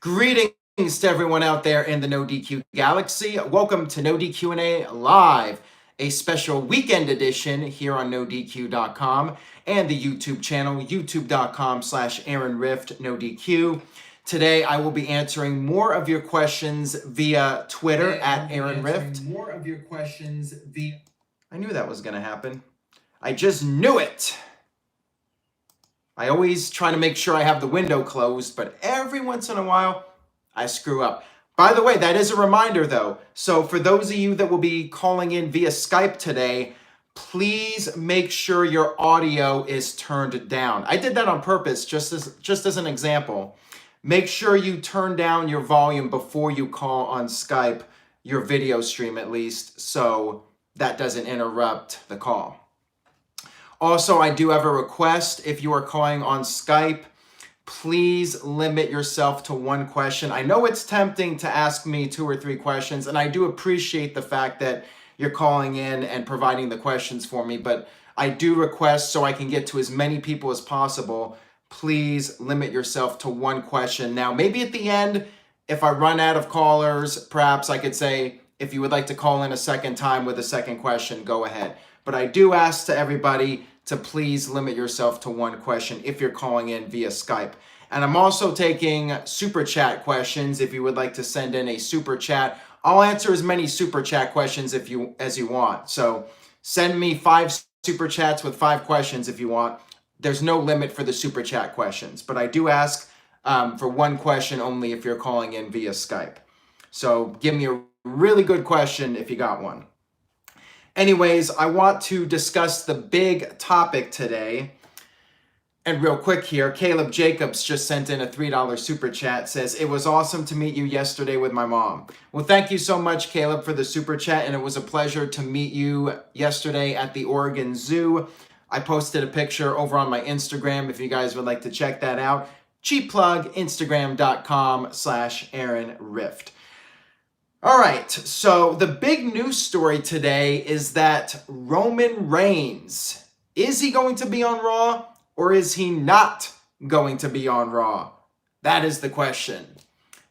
Greetings to everyone out there in the NoDQ galaxy. Welcome to NoDQ&A Live, a special weekend edition here on NoDQ.com and the YouTube channel, youtube.com/AaronRift NoDQ. Today, I will be answering more of your questions via Twitter at AaronRift. I knew that was going to happen. I just knew it. I always try to make sure I have the window closed, but every once in a while, I screw up. By the way, that is a reminder though. So for those of you that will be calling in via Skype today, please make sure your audio is turned down. I did that on purpose, just as an example. Make sure you turn down your volume before you call on Skype, your video stream at least, so that doesn't interrupt the call. Also, I do have a request. If you are calling on Skype, please limit yourself to one question. I know it's tempting to ask me 2 or 3 questions, and I do appreciate the fact that you're calling in and providing the questions for me, but I do request, so I can get to as many people as possible, please limit yourself to one question. Now, maybe at the end, if I run out of callers, perhaps I could say, if you would like to call in a second time with a second question, go ahead. But I do ask to everybody to please limit yourself to one question if you're calling in via Skype. And I'm also taking super chat questions if you would like to send in a super chat. I'll answer as many super chat questions as you want. So send me 5 super chats with 5 questions if you want. There's no limit for the super chat questions, but I do ask for one question only if you're calling in via Skype. So give me a really good question if you got one. Anyways, I want to discuss the big topic today. And real quick here, Caleb Jacobs just sent in a $3 super chat, says, "It was awesome to meet you yesterday with my mom." Well, thank you so much, Caleb, for the super chat, and it was a pleasure to meet you yesterday at the Oregon Zoo. I posted a picture over on my Instagram if you guys would like to check that out. Cheap plug, Instagram.com/AaronRift. All right, so the big news story today is that Roman Reigns, is he going to be on Raw or is he not going to be on Raw? That is the question.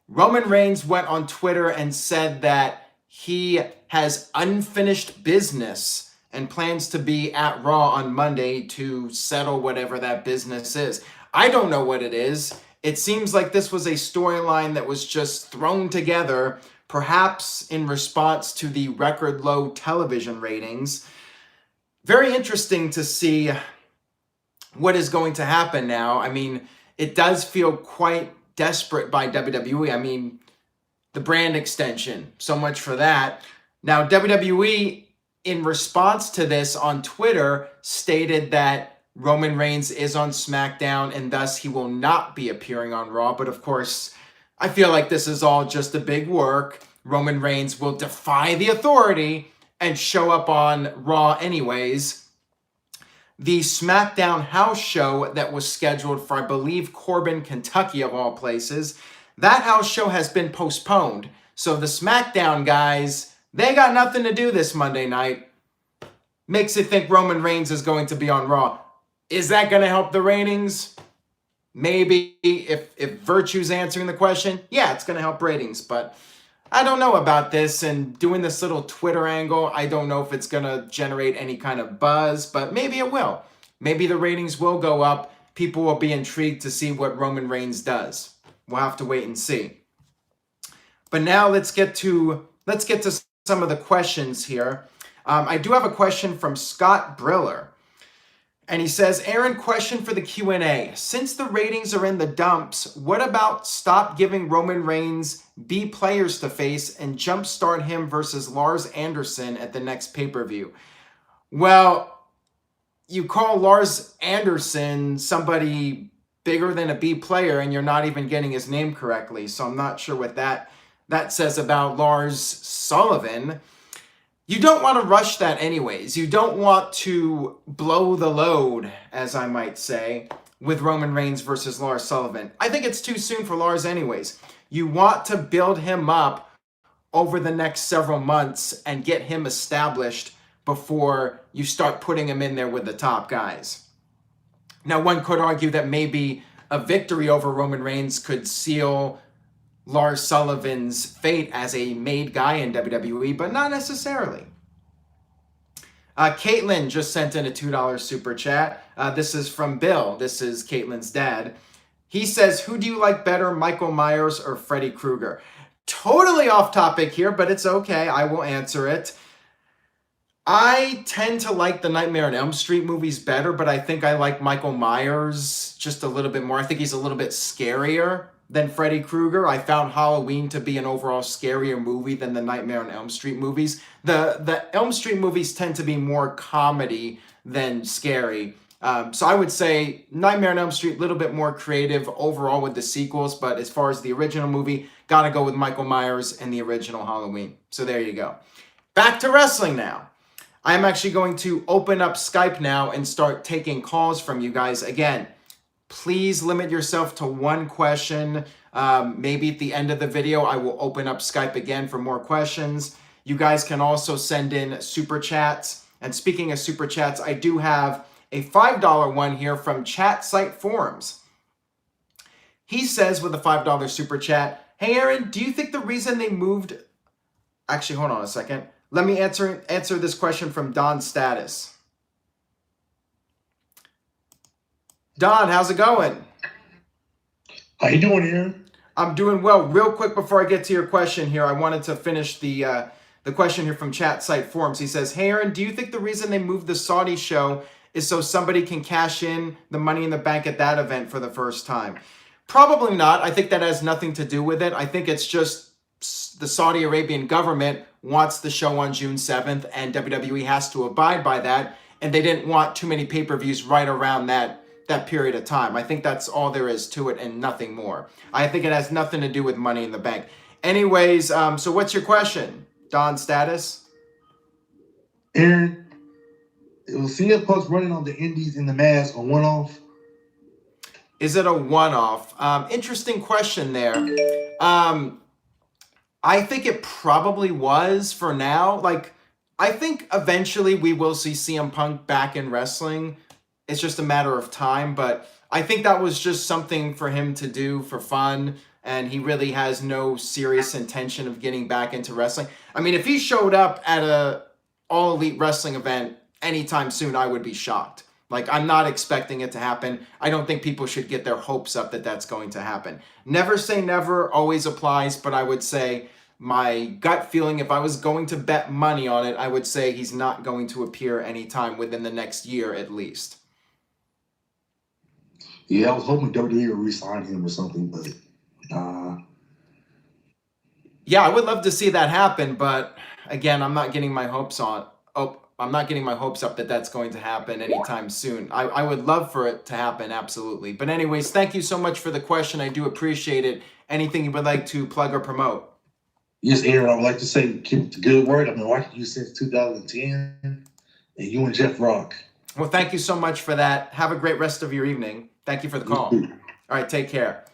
Roman Reigns went on Twitter and said that he has unfinished business and plans to be at Raw on Monday to settle whatever that business is. I don't know what it is. It seems like this was a storyline that was just thrown together, perhaps in response to the record low television ratings. Very interesting to see what is going to happen now. I mean, it does feel quite desperate by WWE. I mean, the brand extension, so much for that. Now, WWE, in response to this on Twitter, stated that Roman Reigns is on SmackDown and thus he will not be appearing on Raw. But of course, I feel like this is all just a big work. Roman Reigns will defy the authority and show up on Raw anyways. The SmackDown house show that was scheduled for, I believe, Corbin, Kentucky, of all places, that house show has been postponed. So the SmackDown guys, they got nothing to do this Monday night. Makes it think Roman Reigns is going to be on Raw. Is that going to help the ratings? Maybe. If Virtue's answering the question, yeah, it's going to help ratings. But I don't know about this, and doing this little Twitter angle, I don't know if it's going to generate any kind of buzz, but maybe it will. Maybe the ratings will go up. People will be intrigued to see what Roman Reigns does. We'll have to wait and see. But now let's get to some of the questions here. I do have a question from Scott Briller. And he says, "Aaron, question for the Q&A. Since the ratings are in the dumps, what about stop giving Roman Reigns B players to face and jumpstart him versus Lars Anderson at the next pay-per-view?" Well, you call Lars Anderson somebody bigger than a B player and you're not even getting his name correctly. So I'm not sure what that says about Lars Sullivan. You don't want to rush that anyways. You don't want to blow the load, as I might say, with Roman Reigns versus Lars Sullivan. I think it's too soon for Lars anyways. You want to build him up over the next several months and get him established before you start putting him in there with the top guys. Now, one could argue that maybe a victory over Roman Reigns could seal Lars Sullivan's fate as a made guy in WWE, but not necessarily. Caitlin just sent in a $2 super chat. This is from Bill. This is Caitlin's dad. He says, who do you like better, Michael Myers or Freddy Krueger? Totally off topic here, but it's okay. I will answer it. I tend to like the Nightmare on Elm Street movies better, but I think I like Michael Myers just a little bit more. I think he's a little bit scarier than Freddy Krueger. I found Halloween to be an overall scarier movie than the Nightmare on Elm Street movies. The Elm Street movies tend to be more comedy than scary. So I would say Nightmare on Elm Street, a little bit more creative overall with the sequels, but as far as the original movie, gotta go with Michael Myers and the original Halloween. So there you go. Back to wrestling now. I'm actually going to open up Skype now and start taking calls from you guys. Again, please limit yourself to one question. Maybe at the end of the video, I will open up Skype again for more questions. You guys can also send in super chats. And speaking of super chats, I do have a $5 one here from Chat Site Forums. He says with a $5 super chat, hey Aaron, do you think the reason they moved... Actually, hold on a second. Let me answer this question from Don Status. Don, how's it going? How you doing, Aaron? I'm doing well. Real quick before I get to your question here, I wanted to finish the question here from Chat Site Forums. He says, hey Aaron, do you think the reason they moved the Saudi show is so somebody can cash in the Money in the Bank at that event for the first time? Probably not. I think that has nothing to do with it. I think it's just the Saudi Arabian government wants the show on June 7th, and WWE has to abide by that, and they didn't want too many pay-per-views right around that period of time. I think that's all there is to it and nothing more. I think it has nothing to do with Money in the Bank. Anyways, so what's your question, Don Status? Aaron, was CM Punk's running on the Indies in the mask a one-off? Is it a one-off? Interesting question there. I think it probably was for now. Like, I think eventually we will see CM Punk back in wrestling. It's just a matter of time, but I think that was just something for him to do for fun, and he really has no serious intention of getting back into wrestling. I mean, if he showed up at a All Elite Wrestling event anytime soon, I would be shocked. Like, I'm not expecting it to happen. I don't think people should get their hopes up that that's going to happen. Never say never always applies, but I would say my gut feeling, if I was going to bet money on it, I would say he's not going to appear anytime within the next year at least. Yeah, I was hoping WWE would re-sign him or something, but yeah, I would love to see that happen, but again, I'm not getting my hopes up that that's going to happen anytime soon. I would love for it to happen, absolutely. But anyways, thank you so much for the question. I do appreciate it. Anything you would like to plug or promote? Yes, Aaron, I would like to say keep the good word. I've been watching you since 2010, and you and Jeff rock. Well, thank you so much for that. Have a great rest of your evening. Thank you for the call. All right, take care.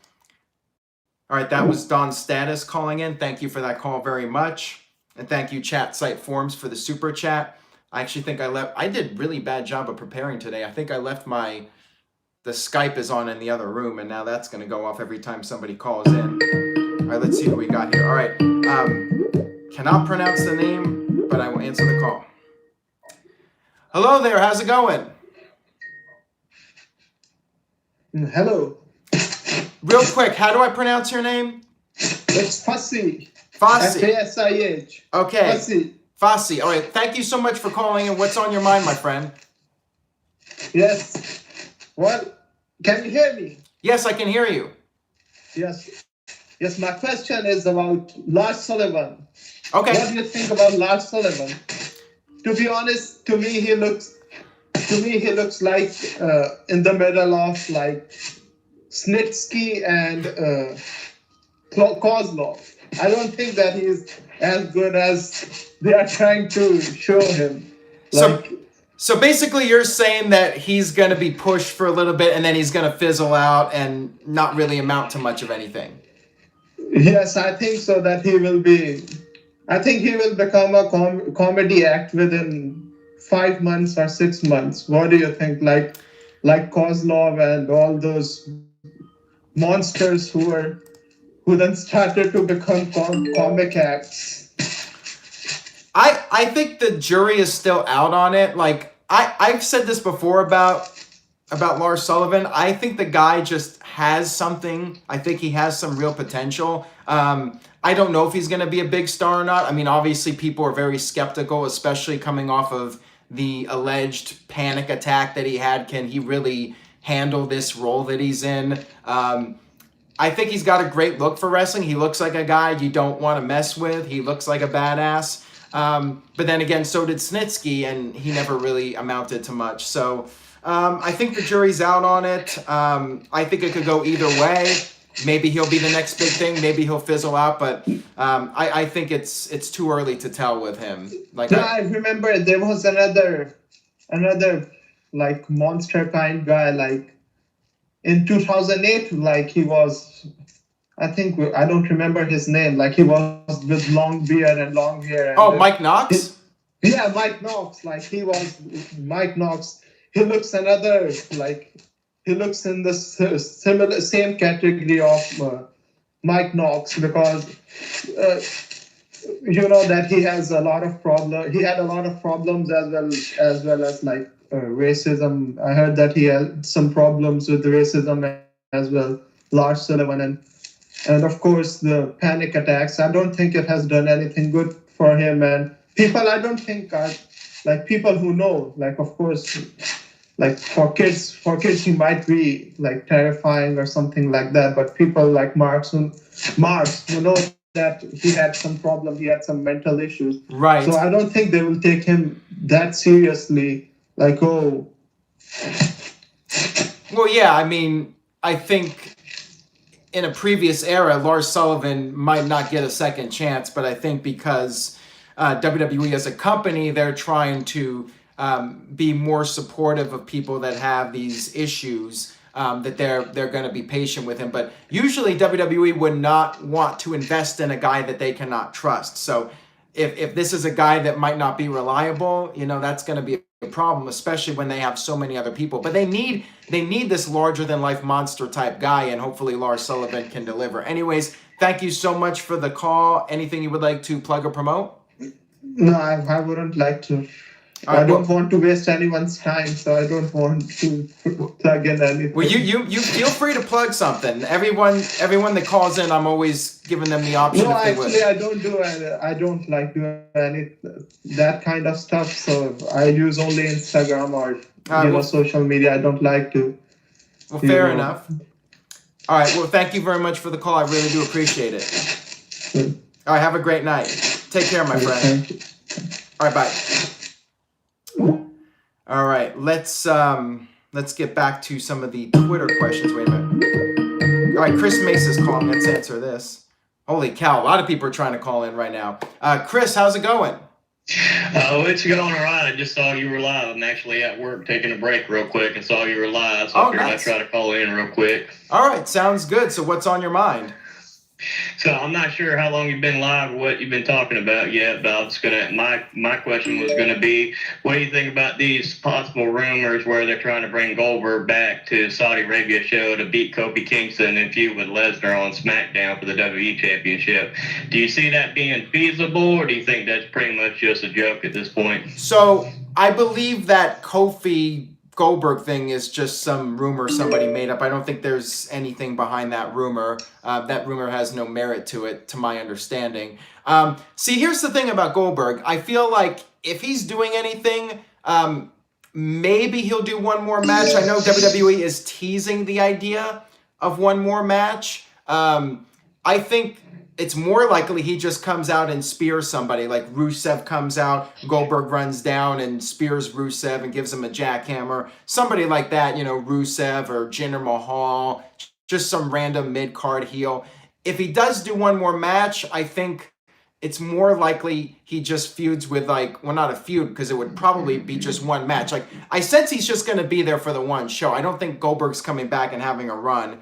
All right, that was Don Status calling in. Thank you for that call very much. And thank you, Chat Site Forums, for the super chat. I actually think I did a really bad job of preparing today. I think I left the Skype is on in the other room, and now that's going to go off every time somebody calls in. All right, let's see what we got here. All right, cannot pronounce the name, but I will answer the call. Hello there, how's it going? Hello. Real quick, how do I pronounce your name? It's Fassi. Fassi. F-A-S-I-H. Okay. Fassi. Fassi. All right, thank you so much for calling, and what's on your mind, my friend? Yes. What? Can you hear me? Yes, I can hear you. Yes. Yes, my question is about Lars Sullivan. Okay. What do you think about Lars Sullivan? To be honest, to me he looks like in the middle of like Snitsky and Kozlov. I don't think that he's as good as they are trying to show him. So basically you're saying that he's going to be pushed for a little bit and then he's going to fizzle out and not really amount to much of anything. Yes, I think so that he will become a comedy act within 5 months or 6 months. What do you think? Like Kozlov and all those monsters who who then started to become comic acts. I think the jury is still out on it. Like I've said this before about Lars Sullivan. I think the guy just has something. I think he has some real potential. I don't know if he's going to be a big star or not. I mean, obviously people are very skeptical, especially coming off of the alleged panic attack that he had. Can he really handle this role that he's in? I think he's got a great look for wrestling. He looks like a guy you don't want to mess with. He looks like a badass. But then again, so did Snitsky, and he never really amounted to much. So I think the jury's out on it. I think it could go either way. Maybe he'll be the next big thing. Maybe he'll fizzle out. But I think it's too early to tell with him. Like I remember there was another like monster kind guy, like in 2008, like he was, I don't remember his name, like he was with long beard and long hair. And Mike Knox? Yeah, Mike Knox, like he was Mike Knox. He looks in the same category of Mike Knox, because you know that he has a lot of problems. He had a lot of problems as well as like racism. I heard that he had some problems with racism as well. Lars Sullivan and of course the panic attacks. I don't think it has done anything good for him. And people, I don't think are like people who know. Like of course, like for kids he might be like terrifying or something like that. But people like Marks who know that he had some problem, he had some mental issues. Right. So I don't think they will take him that seriously. Like, oh. Well, yeah, I mean, I think in a previous era, Lars Sullivan might not get a second chance, but I think because WWE as a company, they're trying to be more supportive of people that have these issues, that they're going to be patient with him. But usually WWE would not want to invest in a guy that they cannot trust. So if this is a guy that might not be reliable, you know, that's going to be a problem, especially when they have so many other people. But they need this larger than life monster type guy, and hopefully Lars Sullivan can deliver. Anyways, thank you so much for the call. Anything you would like to plug or promote? No, I wouldn't like to. I don't want to waste anyone's time, so I don't want to plug in anything. Well, you feel free to plug something. Everyone that calls in, I'm always giving them the option. No, if they actually, would. I don't like doing any that kind of stuff. So I use only Instagram or social media. I don't like to. Well, fair enough. All right. Well, thank you very much for the call. I really do appreciate it. All right. Have a great night. Take care, my friend. Thank you. All right. Bye. All right, let's get back to some of the Twitter questions. Wait a minute. All right, Chris Mace is calling. Let's answer this. Holy cow, a lot of people are trying to call in right now. Chris, how's it going? Oh, it's going all right. I just saw you were live. I'm actually at work taking a break real quick and saw you were live, so I figured I'd try to call in real quick. All right, sounds good. So what's on your mind? So I'm not sure how long you've been live or what you've been talking about yet, but I was my question was gonna be, what do you think about these possible rumors where they're trying to bring Goldberg back to Saudi Arabia show to beat Kofi Kingston and feud with Lesnar on SmackDown for the WWE Championship? Do you see that being feasible, or do you think that's pretty much just a joke at this point? So I believe that Kofi Goldberg thing is just some rumor somebody made up. I don't think there's anything behind that rumor. That rumor has no merit to it, to my understanding. See, here's the thing about Goldberg. I feel like if he's doing anything, maybe he'll do one more match. I know WWE is teasing the idea of one more match. I think it's more likely he just comes out and spears somebody, like Rusev comes out, Goldberg runs down and spears Rusev and gives him a jackhammer. Somebody like that, you know, Rusev or Jinder Mahal, just some random mid-card heel. If he does do one more match, I think it's more likely he just feuds with, like, well, not a feud, because it would probably be just one match. Like, I sense he's just going to be there for the one show. I don't think Goldberg's coming back and having a run.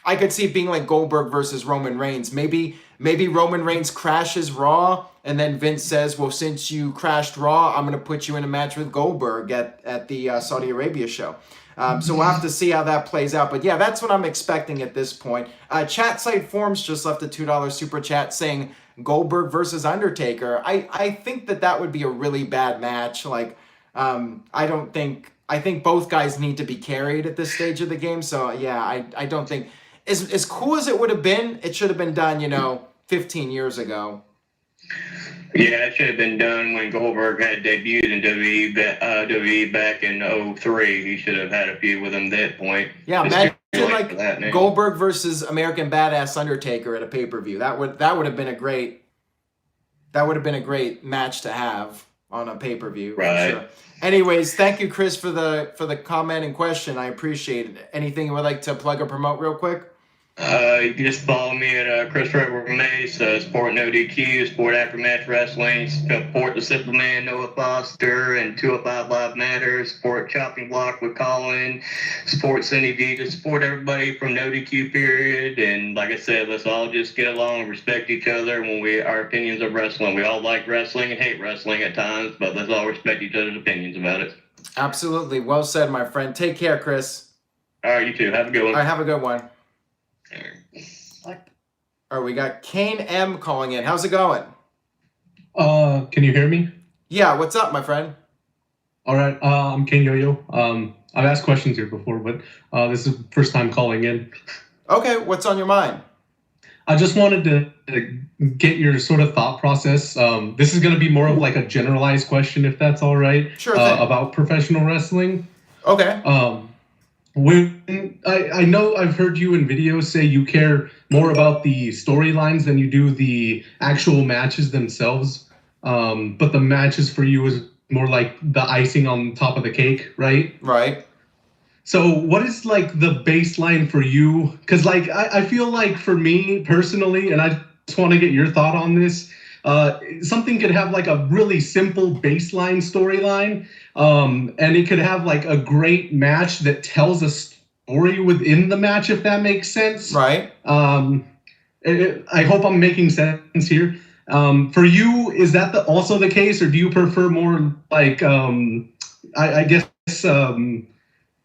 I could see it being like Goldberg versus Roman Reigns. Maybe Roman Reigns crashes Raw, and then Vince says, well, since you crashed Raw, I'm going to put you in a match with Goldberg at the Saudi Arabia show. So we'll have to see how that plays out. But yeah, that's what I'm expecting at this point. Chat site Forms just left a $2 super chat saying Goldberg versus Undertaker. I think that would be a really bad match. Like, I think both guys need to be carried at this stage of the game. So yeah, I don't think as cool as it would have been, it should have been done, 15 years ago. Yeah, it should have been done when Goldberg had debuted in WWE back in 2003. He should have had a feud with him at that point. Yeah, imagine like Goldberg versus American Badass Undertaker at a pay-per-view. That would have been a great match to have on a pay-per-view. Right. Sure. Anyways, thank you, Chris, for the comment and question. I appreciate it. Anything you would like to plug or promote real quick? You can just follow me at Chris Trevor Mace, Sport NoDQ, Sport Aftermatch Wrestling, Sport the Simple Man, Noah Foster, and 205 Live Matters, Sport Chopping Block with Colin, Sport Cindy V, to support everybody from NoDQ period. And like I said, let's all just get along and respect each other when our opinions of wrestling. We all like wrestling and hate wrestling at times, but let's all respect each other's opinions about it. Absolutely. Well said, my friend. Take care, Chris. All right, you too. Have a good one. All right, have a good one. All right, we got Kane M calling in. How's it going? Can you hear me? Yeah, what's up, my friend? All right, I'm Kane Yo-Yo. I've asked questions here before, but this is the first time calling in. Okay, what's on your mind? I just wanted to get your sort of thought process. This is going to be more of like a generalized question, if that's all right. Sure thing. About professional wrestling. Okay. When I know I've heard you in videos say you care more about the storylines than you do the actual matches themselves. But the matches for you is more like the icing on top of the cake, right? Right. So what is like the baseline for you? Because like I feel like for me personally, and I just want to get your thought on this, something could have like a really simple baseline storyline, and it could have like a great match that tells a story within the match, if that makes sense. Right. I hope I'm making sense here. For you, is that also the case, or do you prefer more like I guess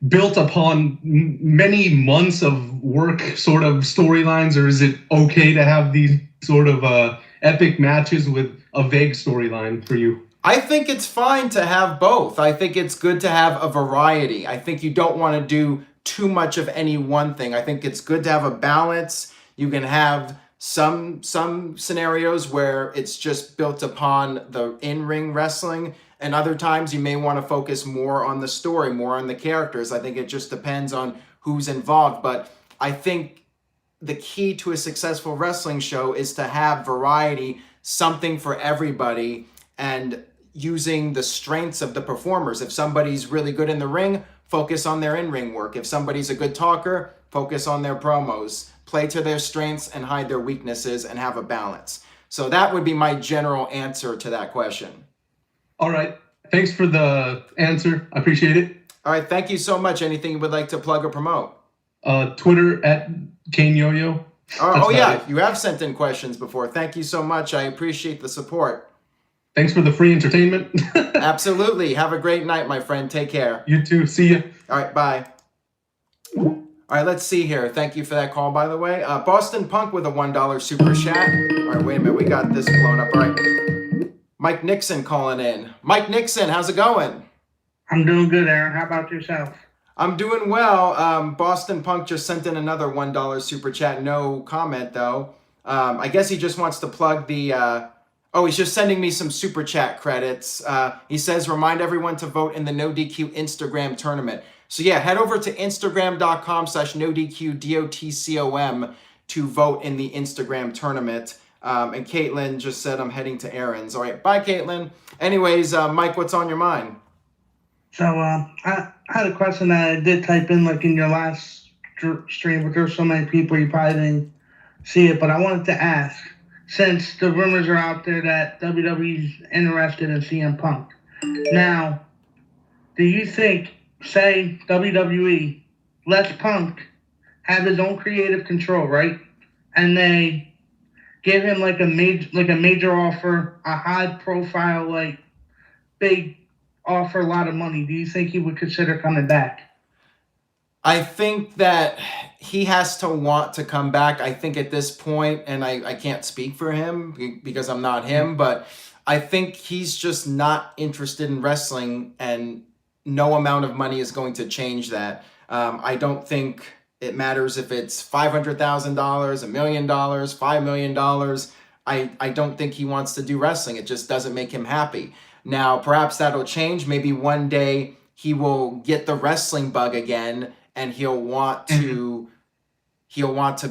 built upon many months of work sort of storylines, or is it okay to have these sort of epic matches with a vague storyline for you? I think it's fine to have both. I think it's good to have a variety. I think you don't want to do too much of any one thing. I think it's good to have a balance. You can have some scenarios where it's just built upon the in-ring wrestling, and other times you may want to focus more on the story, more on the characters. I think it just depends on who's involved. But I think the key to a successful wrestling show is to have variety, something for everybody, and using the strengths of the performers. If somebody's really good in the ring, focus on their in-ring work. If somebody's a good talker, focus on their promos. Play to their strengths and hide their weaknesses and have a balance. So that would be my general answer to that question. All right. Thanks for the answer. I appreciate it. All right. Thank you so much. Anything you would like to plug or promote? Twitter at Kane Yo-Yo. Oh yeah. You have sent in questions before. Thank you so much. I appreciate the support. Thanks for the free entertainment. Absolutely. Have a great night, my friend. Take care. You too. See ya. All right. Bye. All right, let's see here. Thank you for that call, by the way. Boston Punk with a $1 super chat. All right, wait a minute. We got this blown up. All right. Mike Nixon calling in. Mike Nixon, how's it going? I'm doing good, Aaron. How about yourself? I'm doing well. Boston Punk just sent in another $1 super chat. No comment, though. I guess he just wants to plug the... he's just sending me some super chat credits. He says, remind everyone to vote in the NoDQ Instagram tournament. So yeah, head over to Instagram.com/NoDQ, to vote in the Instagram tournament. And Caitlin just said, I'm heading to errands. All right, bye, Caitlin. Anyways, Mike, what's on your mind? So I had a question that I did type in like in your last stream, but there's so many people you probably didn't see it. But I wanted to ask, since the rumors are out there that WWE's interested in CM Punk, now, do you think, say WWE lets Punk have his own creative control, right? And they give him like a major offer, a high profile, like big offer, a lot of money. Do you think he would consider coming back? I think that he has to want to come back. I think at this point, and I can't speak for him because I'm not him, but I think he's just not interested in wrestling, and no amount of money is going to change that. I don't think it matters if it's $500,000, $1,000,000, $5 million. I don't think he wants to do wrestling. It just doesn't make him happy. Now, perhaps that'll change. Maybe one day he will get the wrestling bug again, and he'll want to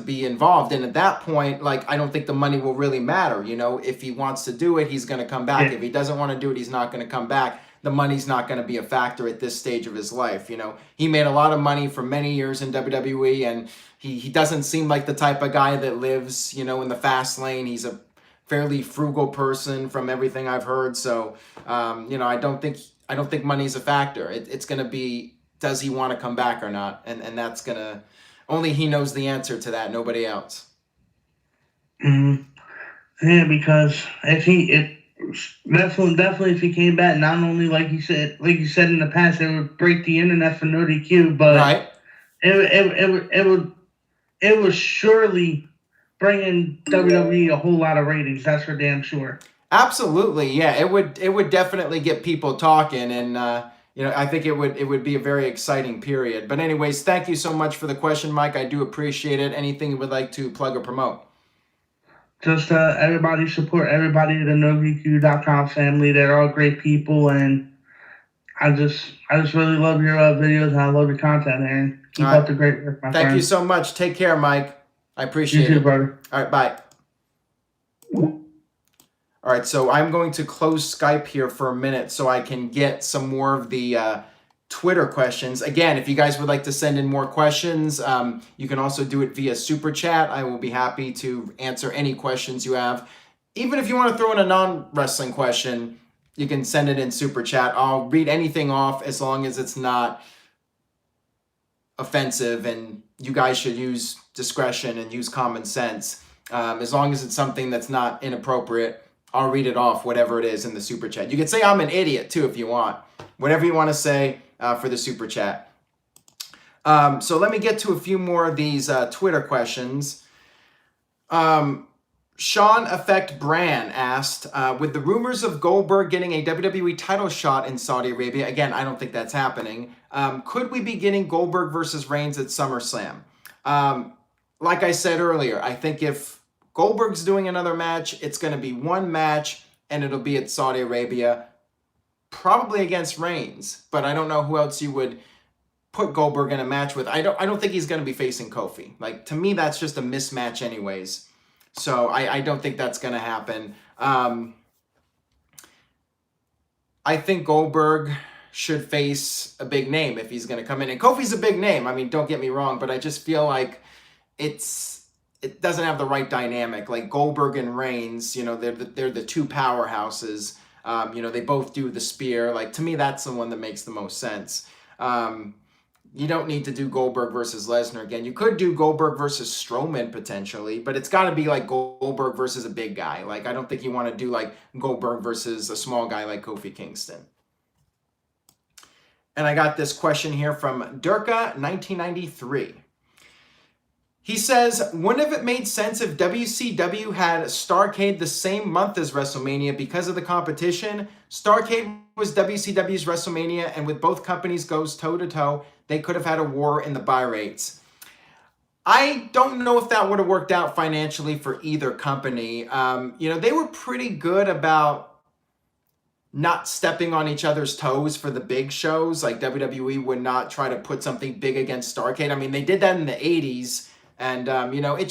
be involved. And at that point, like, I don't think the money will really matter. You know, if he wants to do it, he's going to come back. Yeah. If he doesn't want to do it, he's not going to come back. The money's not going to be a factor at this stage of his life. You know, he made a lot of money for many years in WWE, and he doesn't seem like the type of guy that lives, you know, in the fast lane. He's a fairly frugal person from everything I've heard. So, you know, I don't think money's a factor. It's going to be, does he want to come back or not? And that's going to, only he knows the answer to that, nobody else. Yeah, because definitely if he came back, not only like you said in the past, it would break the internet for NoDQ, but Right. it would surely bring in WWE a whole lot of ratings. That's for damn sure. Absolutely, yeah. It would definitely get people talking, and you know, I think it would be a very exciting period. But anyways, thank you so much for the question, Mike. I do appreciate it. Anything you would like to plug or promote? Just everybody support everybody in the NoDQ.com family. They're all great people, and I just really love your videos, and I love your content, Aaron. Keep All right. up the great work, my Thank friend. you so much. Take care, Mike. I You appreciate too, it. brother. All right, bye. All right, so I'm going to close Skype here for a minute so I can get some more of the Twitter questions. Again, if you guys would like to send in more questions, you can also do it via Super Chat. I will be happy to answer any questions you have. Even if you want to throw in a non-wrestling question, you can send it in Super Chat. I'll read anything off as long as it's not offensive, and you guys should use discretion and use common sense. As long as it's something that's not inappropriate, I'll read it off, whatever it is in the Super Chat. You can say I'm an idiot too if you want. Whatever you want to say for the Super Chat. So let me get to a few more of these Twitter questions. Sean Effect Bran asked, with the rumors of Goldberg getting a WWE title shot in Saudi Arabia, again, I don't think that's happening, could we be getting Goldberg versus Reigns at SummerSlam? Like I said earlier, I think if Goldberg's doing another match, it's going to be one match, and it'll be at Saudi Arabia, probably against Reigns, but I don't know who else you would put Goldberg in a match with. I don't think he's going to be facing Kofi. Like, to me, that's just a mismatch anyways. So I don't think that's going to happen. I think Goldberg should face a big name if he's going to come in. And Kofi's a big name. I mean, don't get me wrong, but I just feel like it doesn't have the right dynamic. Like Goldberg and Reigns, you know, they're the two powerhouses. You know, they both do the spear. Like, to me, that's the one that makes the most sense. You don't need to do Goldberg versus Lesnar again. You could do Goldberg versus Strowman potentially, but it's got to be like Goldberg versus a big guy. Like, I don't think you want to do like Goldberg versus a small guy like Kofi Kingston. And I got this question here from Durka1993. He says, wouldn't have it made sense if WCW had Starrcade the same month as WrestleMania because of the competition? Starrcade was WCW's WrestleMania, and with both companies goes toe-to-toe, they could have had a war in the buy rates. I don't know if that would have worked out financially for either company. You know, they were pretty good about not stepping on each other's toes for the big shows. Like WWE would not try to put something big against Starrcade. I mean, they did that in the 80s. And, you know, it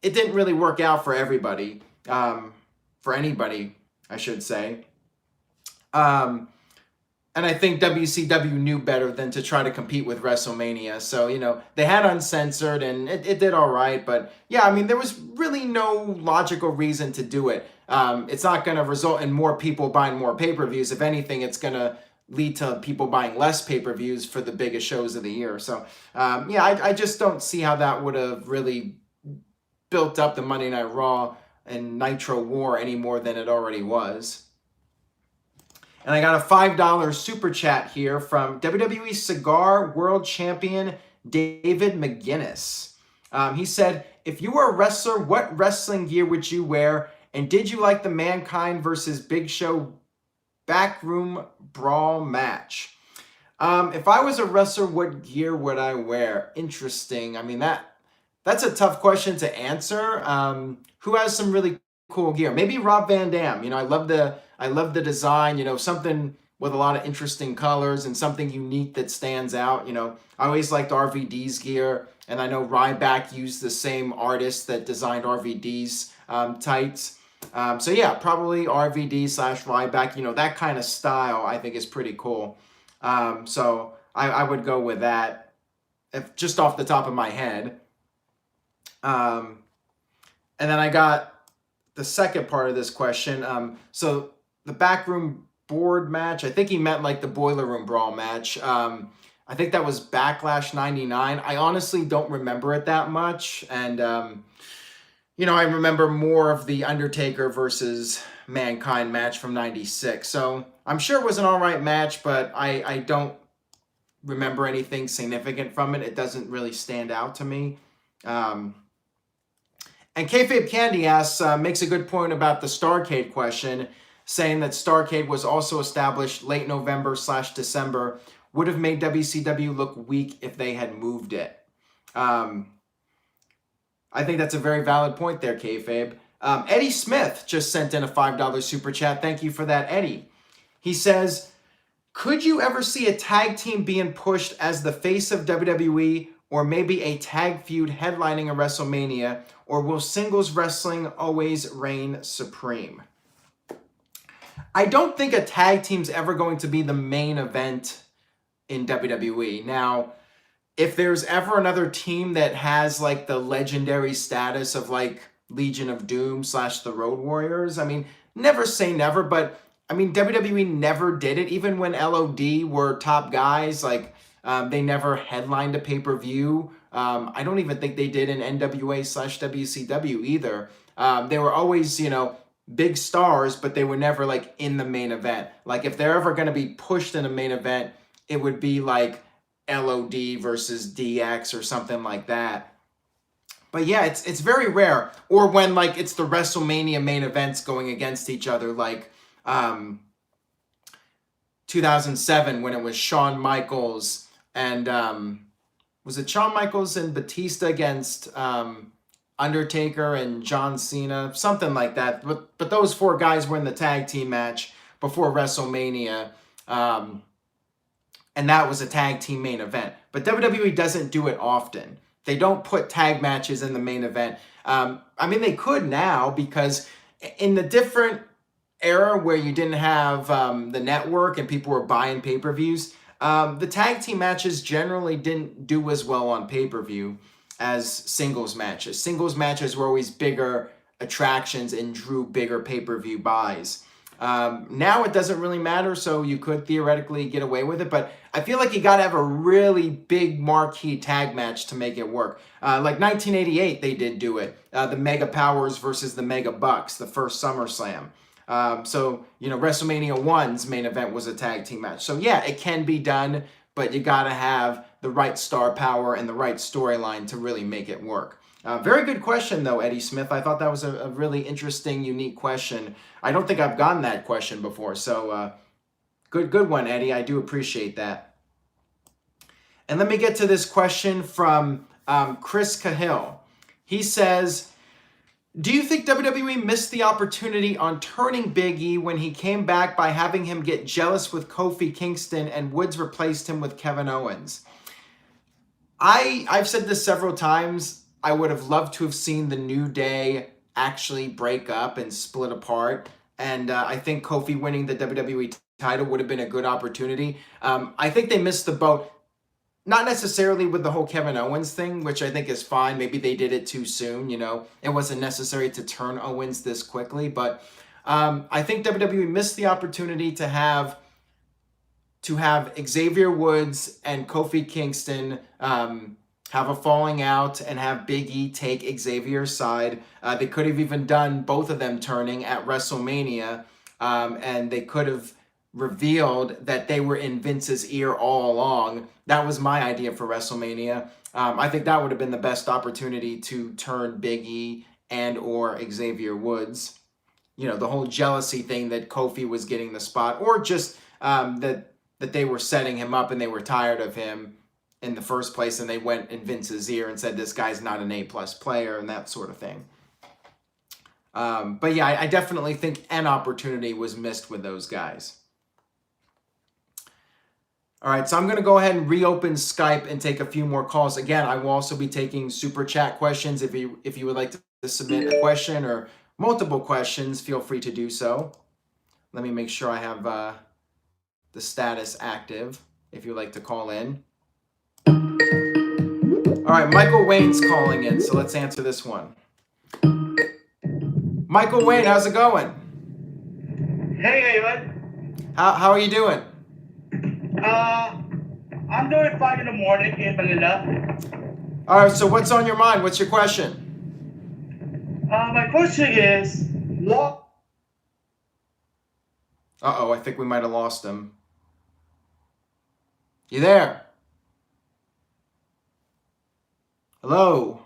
didn't really work out for everybody, for anybody, I should say. And I think WCW knew better than to try to compete with WrestleMania. So, you know, they had Uncensored and it did all right. But, yeah, I mean, there was really no logical reason to do it. It's not going to result in more people buying more pay-per-views. If anything, it's going to lead to people buying less pay-per-views for the biggest shows of the year. So, yeah, I just don't see how that would have really built up the Monday Night Raw and Nitro War any more than it already was. And I got a $5 super chat here from WWE Cigar World Champion David McGinnis. He said, if you were a wrestler, what wrestling gear would you wear? And did you like the Mankind versus Big Show backroom brawl match? If I was a wrestler, what gear would I wear? Interesting. I mean, that's a tough question to answer. Who has some really cool gear? Maybe Rob Van Dam. You know, I love the design, you know, something with a lot of interesting colors and something unique that stands out. You know, I always liked RVD's gear, and I know Ryback used the same artist that designed RVD's tights. So yeah, probably RVD/Ryback, you know, that kind of style I think is pretty cool. So I would go with that, if just off the top of my head. And then I got the second part of this question. So the backroom board match, I think he meant like the Boiler Room Brawl match. I think that was Backlash 99. I honestly don't remember it that much. And, you know, I remember more of the Undertaker versus Mankind match from 96. So I'm sure it was an all right match, but I don't remember anything significant from it. It doesn't really stand out to me. And Kayfabe Candy asks, makes a good point about the Starrcade question, saying that Starrcade was also established late November/December, would have made WCW look weak if they had moved it. I think that's a very valid point there, Kayfabe. Eddie Smith just sent in a $5 super chat. Thank you for that, Eddie. He says, could you ever see a tag team being pushed as the face of WWE, or maybe a tag feud headlining a WrestleMania, or will singles wrestling always reign supreme? I don't think a tag team's ever going to be the main event in WWE. Now, if there's ever another team that has like the legendary status of like Legion of Doom / the Road Warriors, I mean, never say never, but I mean, WWE never did it. Even when LOD were top guys, like they never headlined a pay-per-view. I don't even think they did in NWA / WCW either. They were always, you know, big stars, but they were never like in the main event. Like if they're ever going to be pushed in a main event, it would be like LOD versus DX or something like that. But yeah, it's very rare. Or when like it's the WrestleMania main events going against each other, like 2007 when it was Shawn Michaels and was it Shawn Michaels and Batista against Undertaker and John Cena, something like that. But those four guys were in the tag team match before WrestleMania. And that was a tag team main event. But WWE doesn't do it often. They don't put tag matches in the main event. I mean, they could now, because in the different era where you didn't have the network and people were buying pay-per-views, the tag team matches generally didn't do as well on pay-per-view as singles matches. Singles matches were always bigger attractions and drew bigger pay-per-view buys. Now it doesn't really matter, so you could theoretically get away with it, but I feel like you got to have a really big marquee tag match to make it work. Like 1988, they did do it. The Mega Powers versus the Mega Bucks, the first SummerSlam. So, you know, WrestleMania 1's main event was a tag team match. So yeah, it can be done, but you got to have the right star power and the right storyline to really make it work. Very good question, though, Eddie Smith. I thought that was a really interesting, unique question. I don't think I've gotten that question before. So good one, Eddie. I do appreciate that. And let me get to this question from Chris Cahill. He says, do you think WWE missed the opportunity on turning Big E when he came back by having him get jealous with Kofi Kingston and Woods replaced him with Kevin Owens? I've said this several times. I would have loved to have seen the New Day actually break up and split apart. And I think Kofi winning the WWE title would have been a good opportunity. I think they missed the boat. Not necessarily with the whole Kevin Owens thing, which I think is fine. Maybe they did it too soon, you know. It wasn't necessary to turn Owens this quickly. But I think WWE missed the opportunity to have Xavier Woods and Kofi Kingston have a falling out and have Big E take Xavier's side. They could have even done both of them turning at WrestleMania. And they could have revealed that they were in Vince's ear all along. That was my idea for WrestleMania. I think that would have been the best opportunity to turn Big E and or Xavier Woods. You know, the whole jealousy thing that Kofi was getting the spot, or just that they were setting him up and they were tired of him in the first place, and they went in Vince's ear and said this guy's not an A+ player and that sort of thing. But yeah, I definitely think an opportunity was missed with those guys. All right, so I'm going to go ahead and reopen Skype and take a few more calls. Again, I will also be taking super chat questions. If you would like to submit a question or multiple questions, feel free to do so. Let me make sure I have the status active if you'd like to call in. All right, Michael Wayne's calling in, so let's answer this one. Michael Wayne, how's it going? Hey, bud. How are you doing? I'm doing fine in the morning, keeping it up. All right, so what's on your mind? What's your question? My question is, what? Uh-oh, I think we might have lost him. You there? Hello?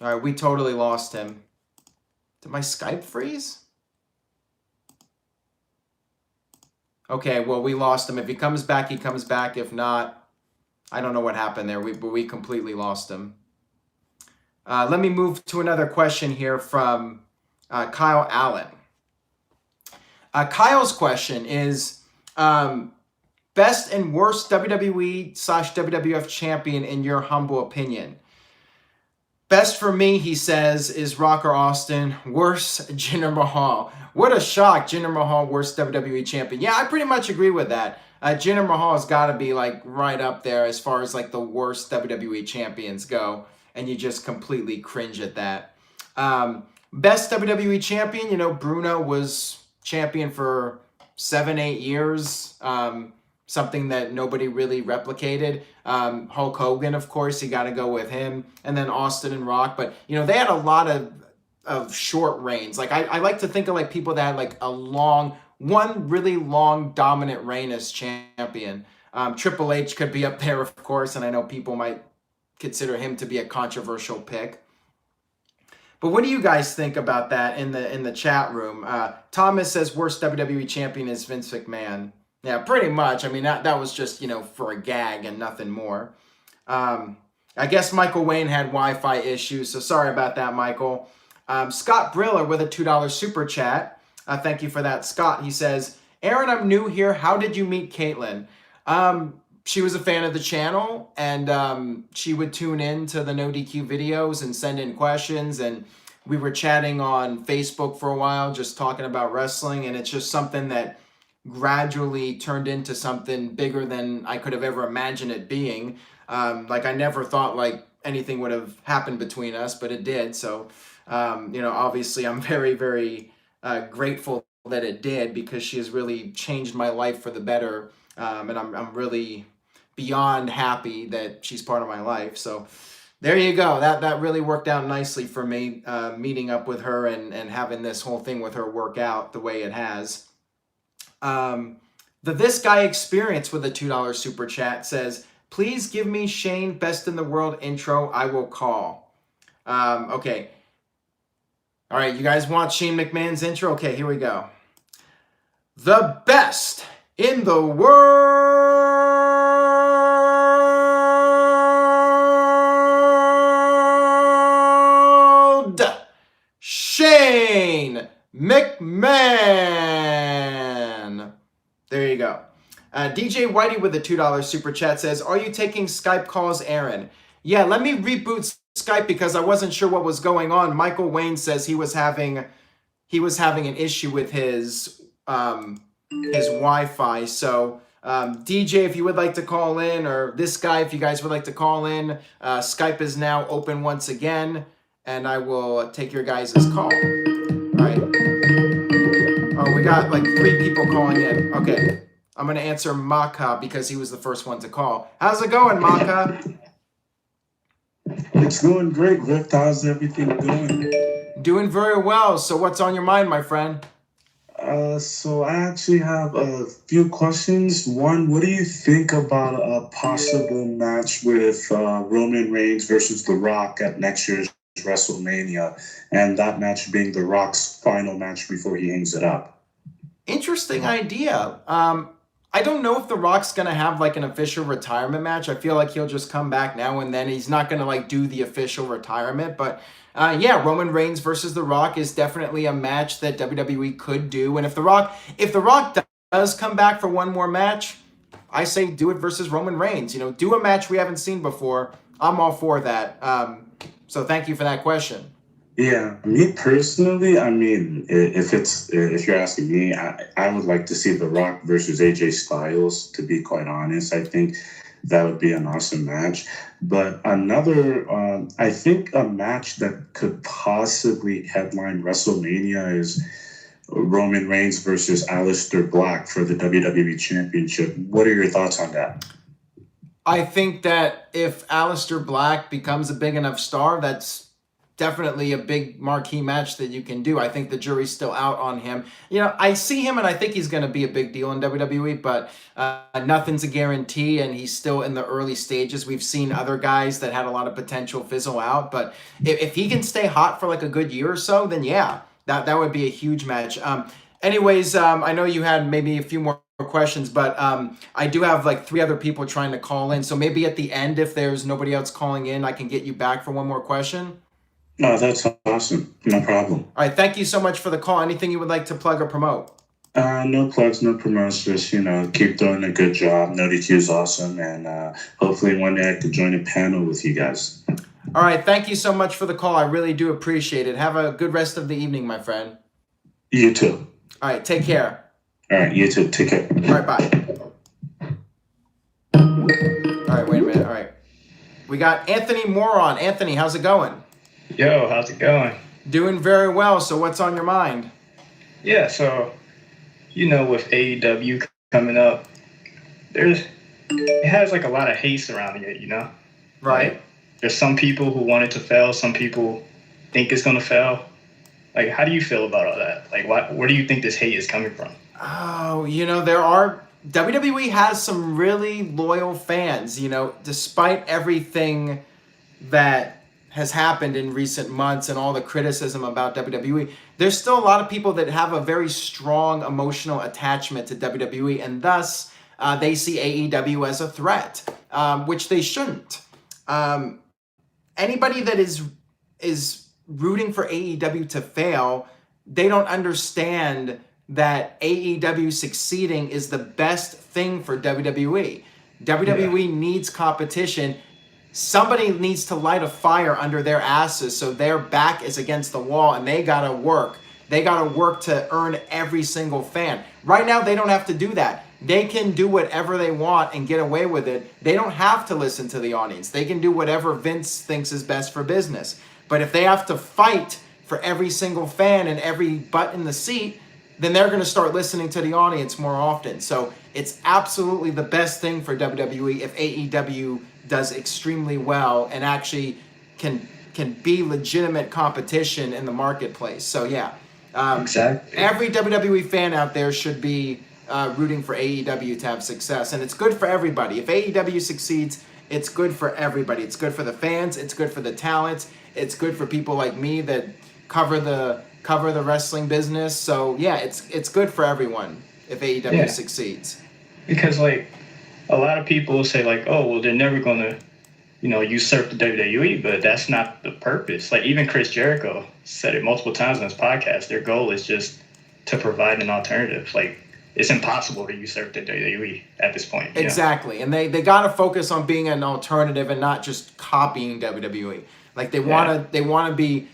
All right, we totally lost him. Did my Skype freeze? Okay, well, we lost him. If he comes back, he comes back. If not, I don't know what happened there. We completely lost him. Let me move to another question here from Kyle Allen. Kyle's question is, best and worst WWE/WWF champion in your humble opinion? Best for me, he says, is Rocker Austin. Worst, Jinder Mahal. What a shock, Jinder Mahal, worst WWE champion. Yeah, I pretty much agree with that. Jinder Mahal has got to be like right up there as far as like the worst WWE champions go. And you just completely cringe at that. Best WWE champion, you know, Bruno was champion for 7-8 years. Something that nobody really replicated. Hulk Hogan, of course, you got to go with him. And then Austin and Rock. But, you know, they had a lot of short reigns. Like, I like to think of, like, people that had, like, one really long, dominant reign as champion. Triple H could be up there, of course, and I know people might consider him to be a controversial pick. But what do you guys think about that in the chat room? Thomas says worst WWE champion is Vince McMahon. Yeah, pretty much. I mean, that was just, you know, for a gag and nothing more. I guess Michael Wayne had Wi-Fi issues, so sorry about that, Michael. Scott Briller with a $2 super chat. Thank you for that, Scott. He says, Aaron, I'm new here. How did you meet Caitlin? She was a fan of the channel, and she would tune in to the NoDQ videos and send in questions, and we were chatting on Facebook for a while, just talking about wrestling, and it's just something that gradually turned into something bigger than I could have ever imagined it being. Like, I never thought like anything would have happened between us, but it did. So, you know, obviously I'm very, very grateful that it did, because she has really changed my life for the better. And I'm really beyond happy that she's part of my life. So there you go. That really worked out nicely for me, meeting up with her and having this whole thing with her work out the way it has. The This Guy Experience with a $2 super chat says, please give me Shane Best in the World intro. I will call. Okay. All right. You guys want Shane McMahon's intro? Okay, here we go. The best in the world, Shane McMahon. There you go. DJ Whitey with a $2 super chat says, are you taking Skype calls, Aaron? Yeah, let me reboot Skype because I wasn't sure what was going on. Michael Wayne says he was having an issue with his Wi-Fi. So DJ, if you would like to call in, or this guy, if you guys would like to call in, Skype is now open once again, and I will take your guys' call. All right. Oh, we got like 3 people calling in. Okay. I'm going to answer Maka because he was the first one to call. How's it going, Maka? It's going great, Rift. How's everything going? Doing very well. So what's on your mind, my friend? So I actually have a few questions. One, what do you think about a possible match with Roman Reigns versus The Rock at next year's WrestleMania, and that match being The Rock's final match before he hangs it up? Interesting idea. I don't know if The Rock's gonna have like an official retirement match. I feel like he'll just come back now and then. He's not gonna like do the official retirement, but yeah, Roman Reigns versus The Rock is definitely a match that WWE could do. And if The Rock does come back for one more match, I say do it versus Roman Reigns. You know, do a match we haven't seen before. I'm all for that. So thank you for that question. Yeah, me personally, I mean, if you're asking me, I would like to see The Rock versus AJ Styles. To be quite honest, I think that would be an awesome match. But another, I think a match that could possibly headline WrestleMania is Roman Reigns versus Aleister Black for the WWE Championship. What are your thoughts on that? I think that if Aleister Black becomes a big enough star, that's definitely a big marquee match that you can do. I think the jury's still out on him. You know, I see him and I think he's going to be a big deal in WWE, but nothing's a guarantee and he's still in the early stages. We've seen other guys that had a lot of potential fizzle out, but if he can stay hot for like a good year or so, then yeah, that would be a huge match. Anyways, I know you had maybe a few more questions, but I do have like 3 other people trying to call in. So maybe at the end, if there's nobody else calling in, I can get you back for one more question. No, that's awesome. No problem. All right, thank you so much for the call. Anything you would like to plug or promote? No plugs, no promotes. Just, keep doing a good job. NoDQ is awesome, and hopefully one day I could join a panel with you guys. All right, thank you so much for the call. I really do appreciate it. Have a good rest of the evening, my friend. You too. All right, take care. All right, you too. Take care. All right, bye. All right, wait a minute. All right. We got Anthony Moron. Anthony, how's it going? Yo, how's it going? Doing very well. So what's on your mind? Yeah, so, with AEW coming up, it has like a lot of hate surrounding it, Right. Like, there's some people who want it to fail, some people think it's going to fail. Like, how do you feel about all that? Like, where do you think this hate is coming from? Oh, WWE has some really loyal fans, despite everything that has happened in recent months and all the criticism about WWE, there's still a lot of people that have a very strong emotional attachment to WWE, and thus they see AEW as a threat, which they shouldn't. Anybody that is rooting for AEW to fail, they don't understand that AEW succeeding is the best thing for WWE. WWE needs competition. Somebody needs to light a fire under their asses so their back is against the wall and they gotta work. They gotta work to earn every single fan. Right now, they don't have to do that. They can do whatever they want and get away with it. They don't have to listen to the audience. They can do whatever Vince thinks is best for business. But if they have to fight for every single fan and every butt in the seat, then they're going to start listening to the audience more often. So it's absolutely the best thing for WWE if AEW does extremely well and actually can be legitimate competition in the marketplace. So yeah, Exactly. every WWE fan out there should be rooting for AEW to have success, and it's good for everybody. If AEW succeeds, it's good for everybody. It's good for the fans. It's good for the talent. It's good for people like me that cover the wrestling business. So yeah, it's good for everyone if AEW succeeds. Because like a lot of people say like, oh, well, they're never going to, usurp the WWE, but that's not the purpose. Like even Chris Jericho said it multiple times on his podcast. Their goal is just to provide an alternative. Like it's impossible to usurp the WWE at this point. Exactly. And they got to focus on being an alternative and not just copying WWE. Like they want to be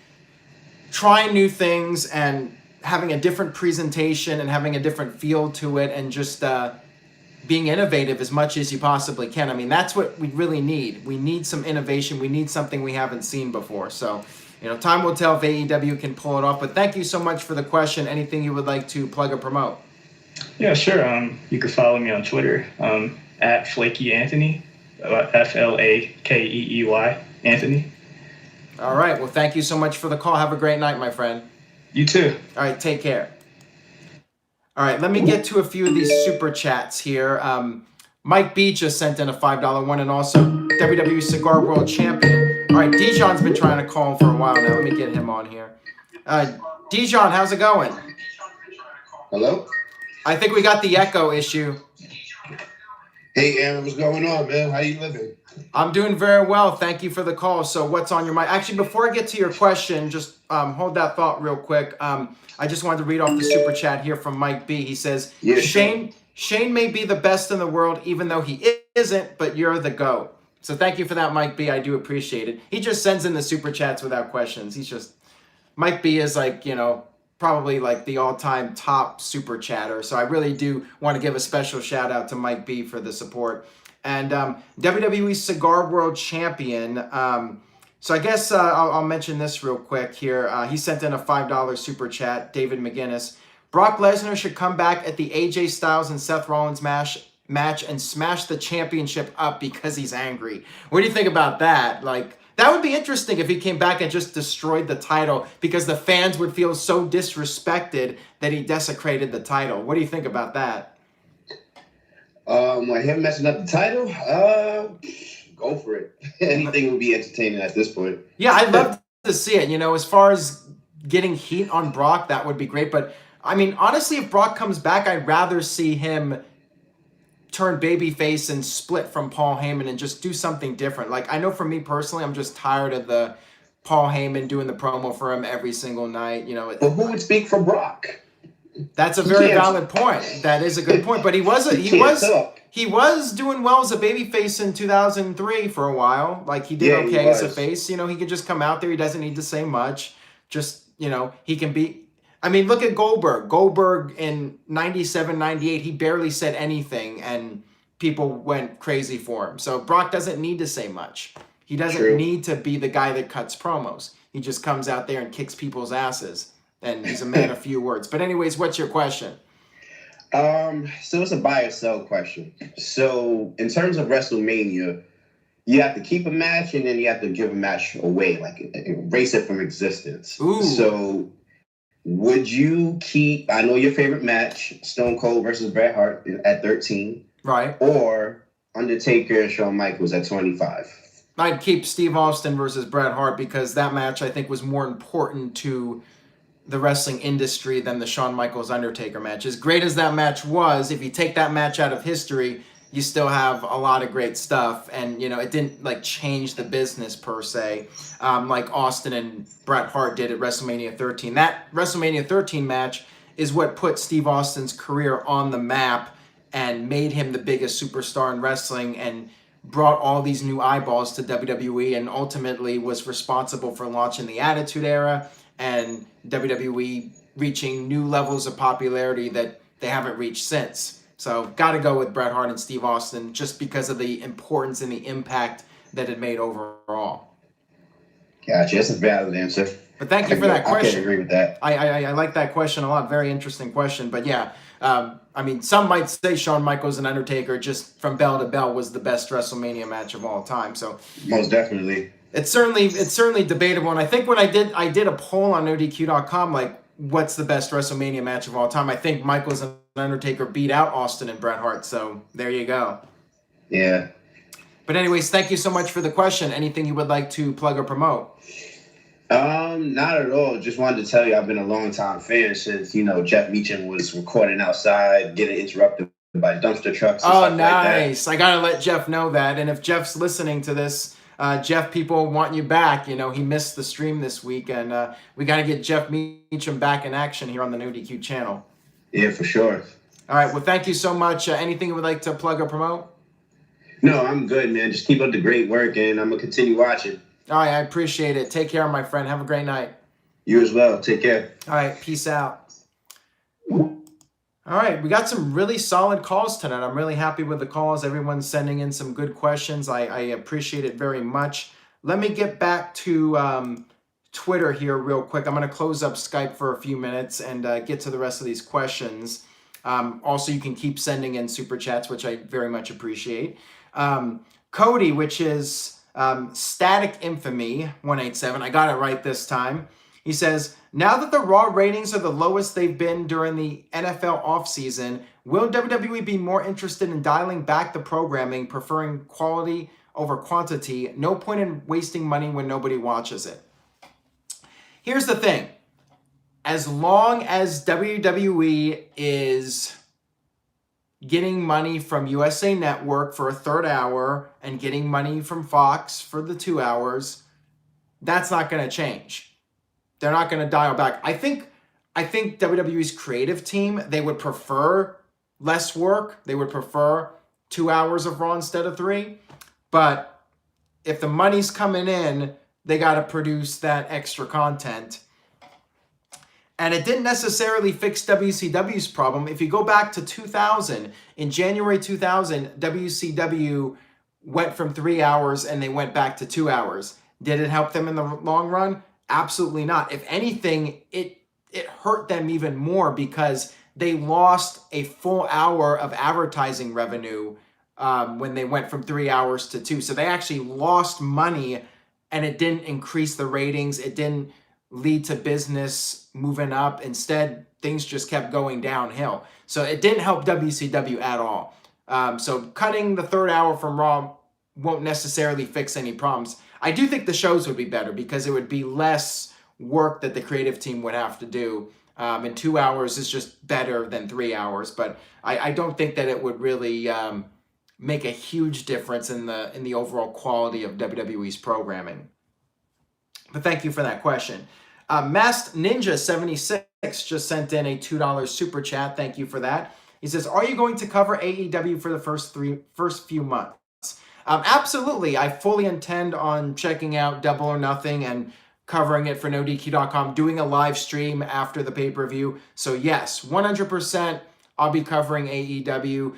trying new things and having a different presentation and having a different feel to it and just being innovative as much as you possibly can. I mean, that's what we really need. We need some innovation. We need something we haven't seen before. So, time will tell if AEW can pull it off. But thank you so much for the question. Anything you would like to plug or promote? Yeah, sure. You can follow me on Twitter at Flaky Anthony, FLAKEEY Anthony. All right. Well, thank you so much for the call. Have a great night, my friend. You too. All right. Take care. All right, let me get to a few of these super chats here. Mike B just sent in a $5 one, and also WWE Cigar World Champion. All right, Dijon's been trying to call him for a while now. Let me get him on here. Dijon, how's it going? Hello? I think we got the echo issue. Hey, Aaron, what's going on, man? How you living? I'm doing very well. Thank you for the call. So what's on your mind? Actually, before I get to your question, just hold that thought real quick. I just wanted to read off the super chat here from Mike B. He says, Yeah, Shane may be the best in the world, even though he isn't, but you're the GOAT. So thank you for that, Mike B. I do appreciate it. He just sends in the super chats without questions. Mike B is like, probably like the all-time top super chatter. So I really do want to give a special shout out to Mike B for the support. And WWE Cigar World Champion. So I guess I'll mention this real quick here. He sent in a $5 super chat, David McGinnis. Brock Lesnar should come back at the AJ Styles and Seth Rollins match and smash the championship up because he's angry. What do you think about that? Like, that would be interesting if he came back and just destroyed the title because the fans would feel so disrespected that he desecrated the title. What do you think about that? Like him messing up the title? Go for it. Anything would be entertaining at this point. Yeah, I'd love to see it. As far as getting heat on Brock, that would be great. But, I mean, honestly, if Brock comes back, I'd rather see him turn babyface and split from Paul Heyman and just do something different. Like, I know for me personally, I'm just tired of the Paul Heyman doing the promo for him every single night. But who would speak for Brock? That's a very valid point. That is a good point. But he was doing well as a babyface in 2003 for a while. Like, he did okay as a face. He could just come out there. He doesn't need to say much. Just, he can be. I mean, look at Goldberg. Goldberg in 97, 98, he barely said anything, and people went crazy for him. So Brock doesn't need to say much. He doesn't need to be the guy that cuts promos. He just comes out there and kicks people's asses, and he's a man of few words. But anyways, what's your question? So it's a buy or sell question. So in terms of WrestleMania, you have to keep a match, and then you have to give a match away, like erase it from existence. Ooh. So would you keep, I know your favorite match, Stone Cold versus Bret Hart at 13. Right. Or Undertaker and Shawn Michaels at 25. I'd keep Steve Austin versus Bret Hart because that match, I think, was more important to the wrestling industry than the Shawn Michaels Undertaker match. As great as that match was, if you take that match out of history, you still have a lot of great stuff, and it didn't change the business per se, like Austin and Bret Hart did at WrestleMania 13. That WrestleMania 13 match is what put Steve Austin's career on the map and made him the biggest superstar in wrestling and brought all these new eyeballs to WWE, and ultimately was responsible for launching the Attitude Era and WWE reaching new levels of popularity that they haven't reached since. So got to go with Bret Hart and Steve Austin just because of the importance and the impact that it made overall. Gotcha. That's a valid answer. But thank you for that question. I can agree with that. I like that question a lot. Very interesting question. But yeah, I mean, some might say Shawn Michaels and Undertaker just from bell to bell was the best WrestleMania match of all time. So most definitely. It's certainly debatable. And I think when I did a poll on NoDQ.com, like, what's the best WrestleMania match of all time? I think Michaels and Undertaker beat out Austin and Bret Hart. So there you go. Yeah. But anyways, thank you so much for the question. Anything you would like to plug or promote? Not at all. Just wanted to tell you I've been a long-time fan since, Jeff Meacham was recording outside, getting interrupted by dumpster trucks and stuff nice. like I got to let Jeff know that. And if Jeff's listening to this, Jeff, people want you back. He missed the stream this week, and we got to get Jeff Meacham back in action here on the NoDQ channel. Yeah, for sure. All right. Well, thank you so much. Anything you would like to plug or promote? No, I'm good, man. Just keep up the great work, and I'm going to continue watching. All right. I appreciate it. Take care, my friend. Have a great night. You as well. Take care. All right. Peace out. All right. We got some really solid calls tonight. I'm really happy with the calls. Everyone's sending in some good questions. I appreciate it very much. Let me get back to Twitter here real quick. I'm going to close up Skype for a few minutes and get to the rest of these questions. Also, you can keep sending in super chats, which I very much appreciate. Cody, which is Static Infamy 187. I got it right this time. He says, now that the Raw ratings are the lowest they've been during the NFL offseason, will WWE be more interested in dialing back the programming, preferring quality over quantity? No point in wasting money when nobody watches it. Here's the thing. As long as WWE is getting money from USA Network for a third hour and getting money from Fox for the 2 hours, that's not going to change. They're not going to dial back. I think WWE's creative team, they would prefer less work. They would prefer 2 hours of Raw instead of 3. But if the money's coming in, they got to produce that extra content. And it didn't necessarily fix WCW's problem. If you go back to 2000, in January 2000, WCW went from 3 hours and they went back to 2 hours. Did it help them in the long run? Absolutely not. If anything, it hurt them even more because they lost a full hour of advertising revenue when they went from 3 hours to 2. So they actually lost money, and it didn't increase the ratings. It didn't lead to business moving up. Instead, things just kept going downhill. So it didn't help WCW at all. So cutting the third hour from Raw won't necessarily fix any problems. I do think the shows would be better because it would be less work that the creative team would have to do. And 2 hours is just better than 3 hours. But I don't think that it would really make a huge difference in the overall quality of WWE's programming. But thank you for that question. Masked Ninja 76 just sent in a $2 super chat. Thank you for that. He says, "Are you going to cover AEW for the first few months?" Absolutely. I fully intend on checking out Double or Nothing and covering it for NoDQ.com, doing a live stream after the pay-per-view. So yes, 100%. I'll be covering AEW.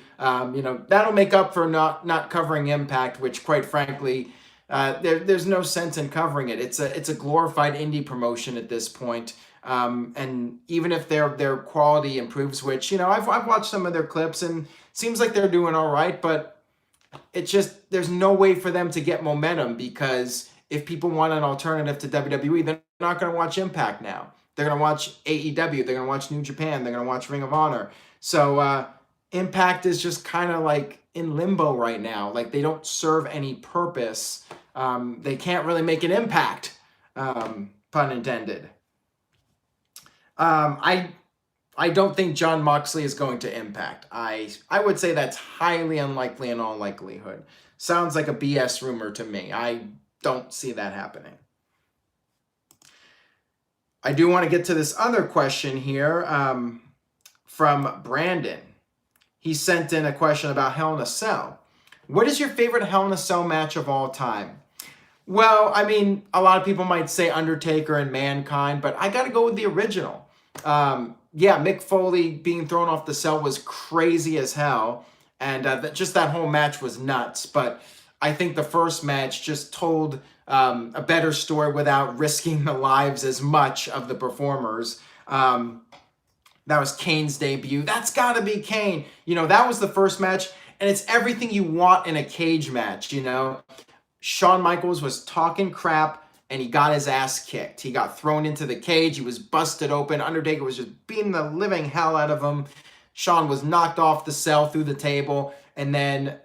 That'll make up for not covering Impact, which quite frankly, there's no sense in covering it. It's a glorified indie promotion at this point. And even if their quality improves, which, I've watched some of their clips and seems like they're doing all right, but it's just, there's no way for them to get momentum because if people want an alternative to WWE, they're not going to watch Impact now. They're going to watch AEW. They're going to watch New Japan. They're going to watch Ring of Honor. So Impact is just kind of like in limbo right now. Like they don't serve any purpose. They can't really make an impact, pun intended. I don't think Jon Moxley is going to Impact. I would say that's highly unlikely in all likelihood. Sounds like a BS rumor to me. I don't see that happening. I do want to get to this other question here from Brandon. He sent in a question about Hell in a Cell. What is your favorite Hell in a Cell match of all time? Well, I mean, a lot of people might say Undertaker and Mankind, but I got to go with the original. Yeah, Mick Foley being thrown off the cell was crazy as hell, and just that whole match was nuts. But I think the first match just told a better story without risking the lives as much of the performers. That was Kane's debut. That's got to be Kane. That was the first match, and it's everything you want in a cage match, Shawn Michaels was talking crap, and he got his ass kicked. He got thrown into the cage. He was busted open. Undertaker was just beating the living hell out of him. Shawn was knocked off the cell through the table, and then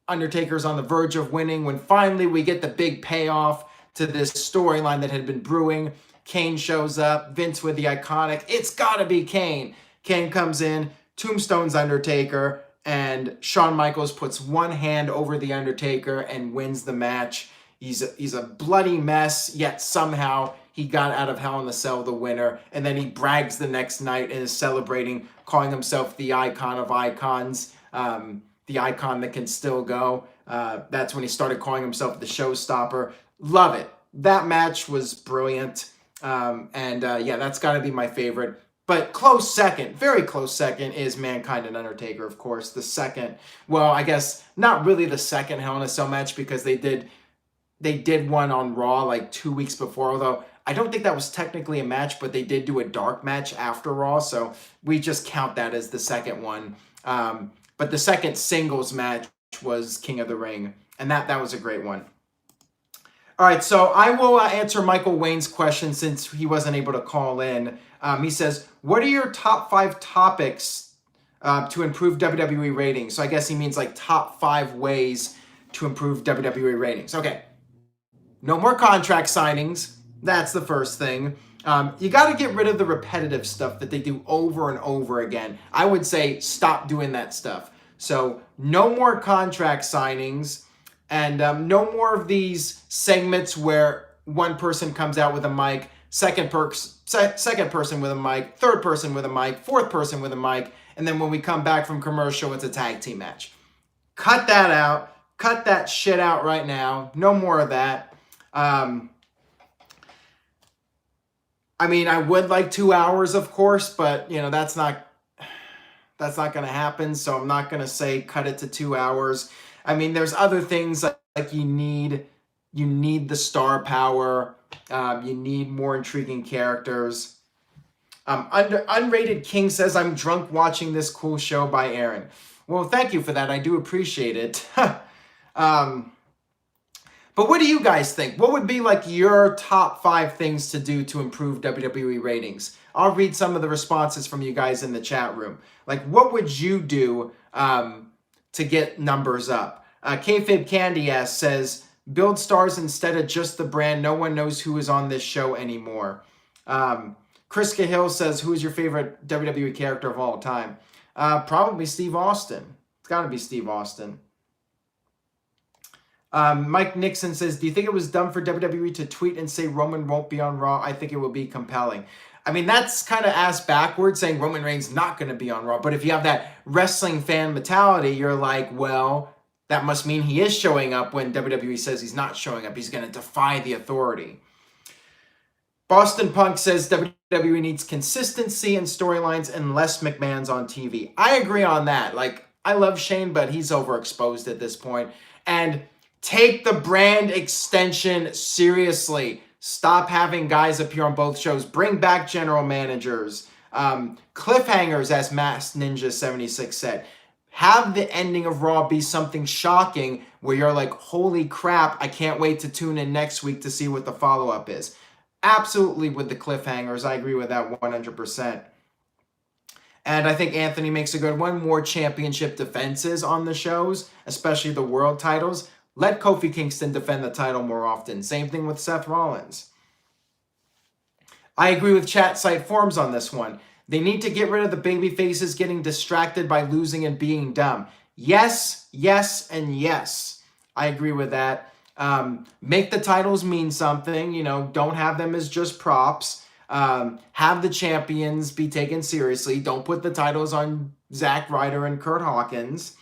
Undertaker's on the verge of winning when finally we get the big payoff to this storyline that had been brewing. Kane shows up, Vince with the iconic, "It's gotta be Kane." Kane comes in, tombstones Undertaker, and Shawn Michaels puts one hand over the Undertaker and wins the match. He's a bloody mess, yet somehow he got out of Hell in a Cell the winner. And then he brags the next night and is celebrating, calling himself the icon of icons, the icon that can still go. That's when he started calling himself the showstopper. Love it. That match was brilliant. Yeah, that's got to be my favorite. But close second, very close second, is Mankind and Undertaker, of course. The second, well, I guess not really the second Hell in a Cell match because they did one on Raw like 2 weeks before, although I don't think that was technically a match, but they did do a dark match after Raw, so we just count that as the second one. But the second singles match was King of the Ring, and that was a great one. All right, so I will answer Michael Wayne's question since he wasn't able to call in. He says, what are your top 5 topics to improve WWE ratings? So I guess he means like top 5 ways to improve WWE ratings. Okay, no more contract signings. That's the first thing. You got to get rid of the repetitive stuff that they do over and over again. I would say stop doing that stuff. So no more contract signings. And no more of these segments where one person comes out with a mic, second person with a mic, third person with a mic, fourth person with a mic, and then when we come back from commercial, it's a tag team match. Cut that out. Cut that shit out right now. No more of that. I mean, I would like 2 hours, of course, but you know that's not going to happen. So I'm not going to say cut it to 2 hours. I mean, there's other things like you need the star power. You need more intriguing characters. Unrated King says, I'm drunk watching this cool show by Aaron. Well, thank you for that. I do appreciate it. But what do you guys think? What would be like your top 5 things to do to improve WWE ratings? I'll read some of the responses from you guys in the chat room. Like, what would you do to get numbers up? Kayfabe Candy Ass says, build stars instead of just the brand. No one knows who is on this show anymore. Chris Cahill says, who is your favorite WWE character of all time? Probably Steve Austin. It's got to be Steve Austin. Mike Nixon says, do you think it was dumb for WWE to tweet and say Roman won't be on Raw? I think it will be compelling. I mean, that's kind of ass backwards, saying Roman Reigns not going to be on Raw. But if you have that wrestling fan mentality, you're like, well, that must mean he is showing up when WWE says he's not showing up. He's going to defy the authority. Boston Punk says WWE needs consistency in storylines and less McMahon's on TV. I agree on that. Like, I love Shane, but he's overexposed at this point. And take the brand extension seriously. Stop having guys appear on both shows. Bring back general managers. Cliffhangers, as Masked Ninja 76 said. Have the ending of Raw be something shocking where you're like, holy crap, I can't wait to tune in next week to see what the follow-up is. Absolutely with the cliffhangers. I agree with that 100%. And I think Anthony makes a good one. More championship defenses on the shows, especially the world titles. Let Kofi Kingston defend the title more often. Same thing with Seth Rollins. I agree with chat site forums on this one. They need to get rid of the baby faces getting distracted by losing and being dumb. Yes, yes, and yes. I agree with that. Make the titles mean something. You know, don't have them as just props. Have the champions be taken seriously. Don't put the titles on Zack Ryder and Kurt Hawkins.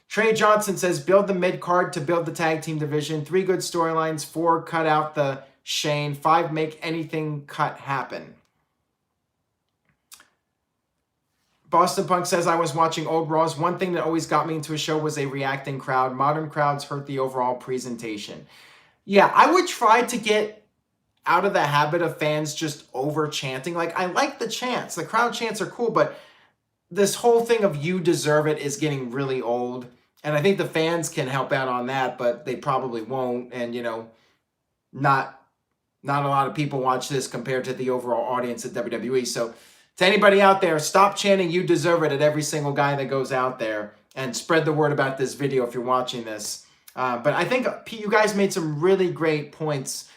Trey Johnson says, build the mid-card to build the tag team division. 3 good storylines. 4, cut out the Shane. 5, make anything cut happen. Boston Punk says, I was watching old Raws. One thing that always got me into a show was a reacting crowd. Modern crowds hurt the overall presentation. Yeah, I would try to get out of the habit of fans just over chanting. Like, I like the chants. The crowd chants are cool, but this whole thing of you deserve it is getting really old. And I think the fans can help out on that, but they probably won't. And, you know, not a lot of people watch this compared to the overall audience at WWE. So to anybody out there, stop chanting you deserve it at every single guy that goes out there, and spread the word about this video if you're watching this. But I think you guys made some really great points.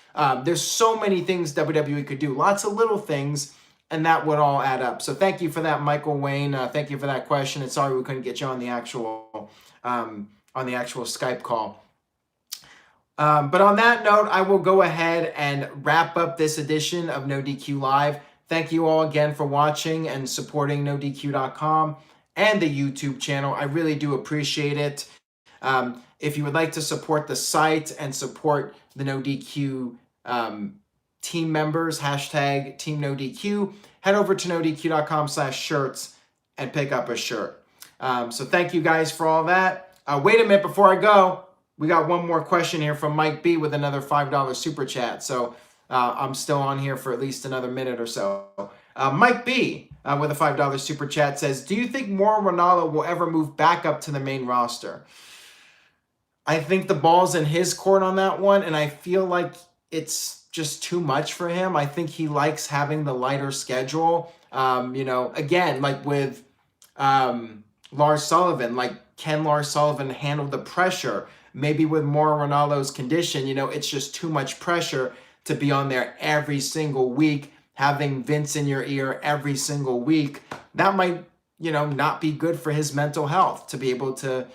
There's so many things WWE could do. Lots of little things, and that would all add up. So thank you for that, Michael Wayne. Thank you for that question. And sorry we couldn't get you on the actual Skype call. But on that note, I will go ahead and wrap up this edition of NoDQ Live. Thank you all again for watching and supporting NoDQ.com and the YouTube channel. I really do appreciate it. If you would like to support the site and support the NoDQ team members, hashtag Team NoDQ, head over to NoDQ.com/shirts and pick up a shirt. So thank you guys for all that. Wait a minute before I go. We got one more question here from Mike B with another $5 super chat. So I'm still on here for at least another minute or so. Mike B with a $5 super chat says, do you think Mauro Ranallo will ever move back up to the main roster? I think the ball's in his court on that one, and I feel like it's just too much for him. I think he likes having the lighter schedule. Again, like with Lars Sullivan, like can Lars Sullivan handle the pressure? Maybe with Mauro Ronaldo's condition, it's just too much pressure to be on there every single week, having Vince in your ear every single week. That might, not be good for his mental health to be able to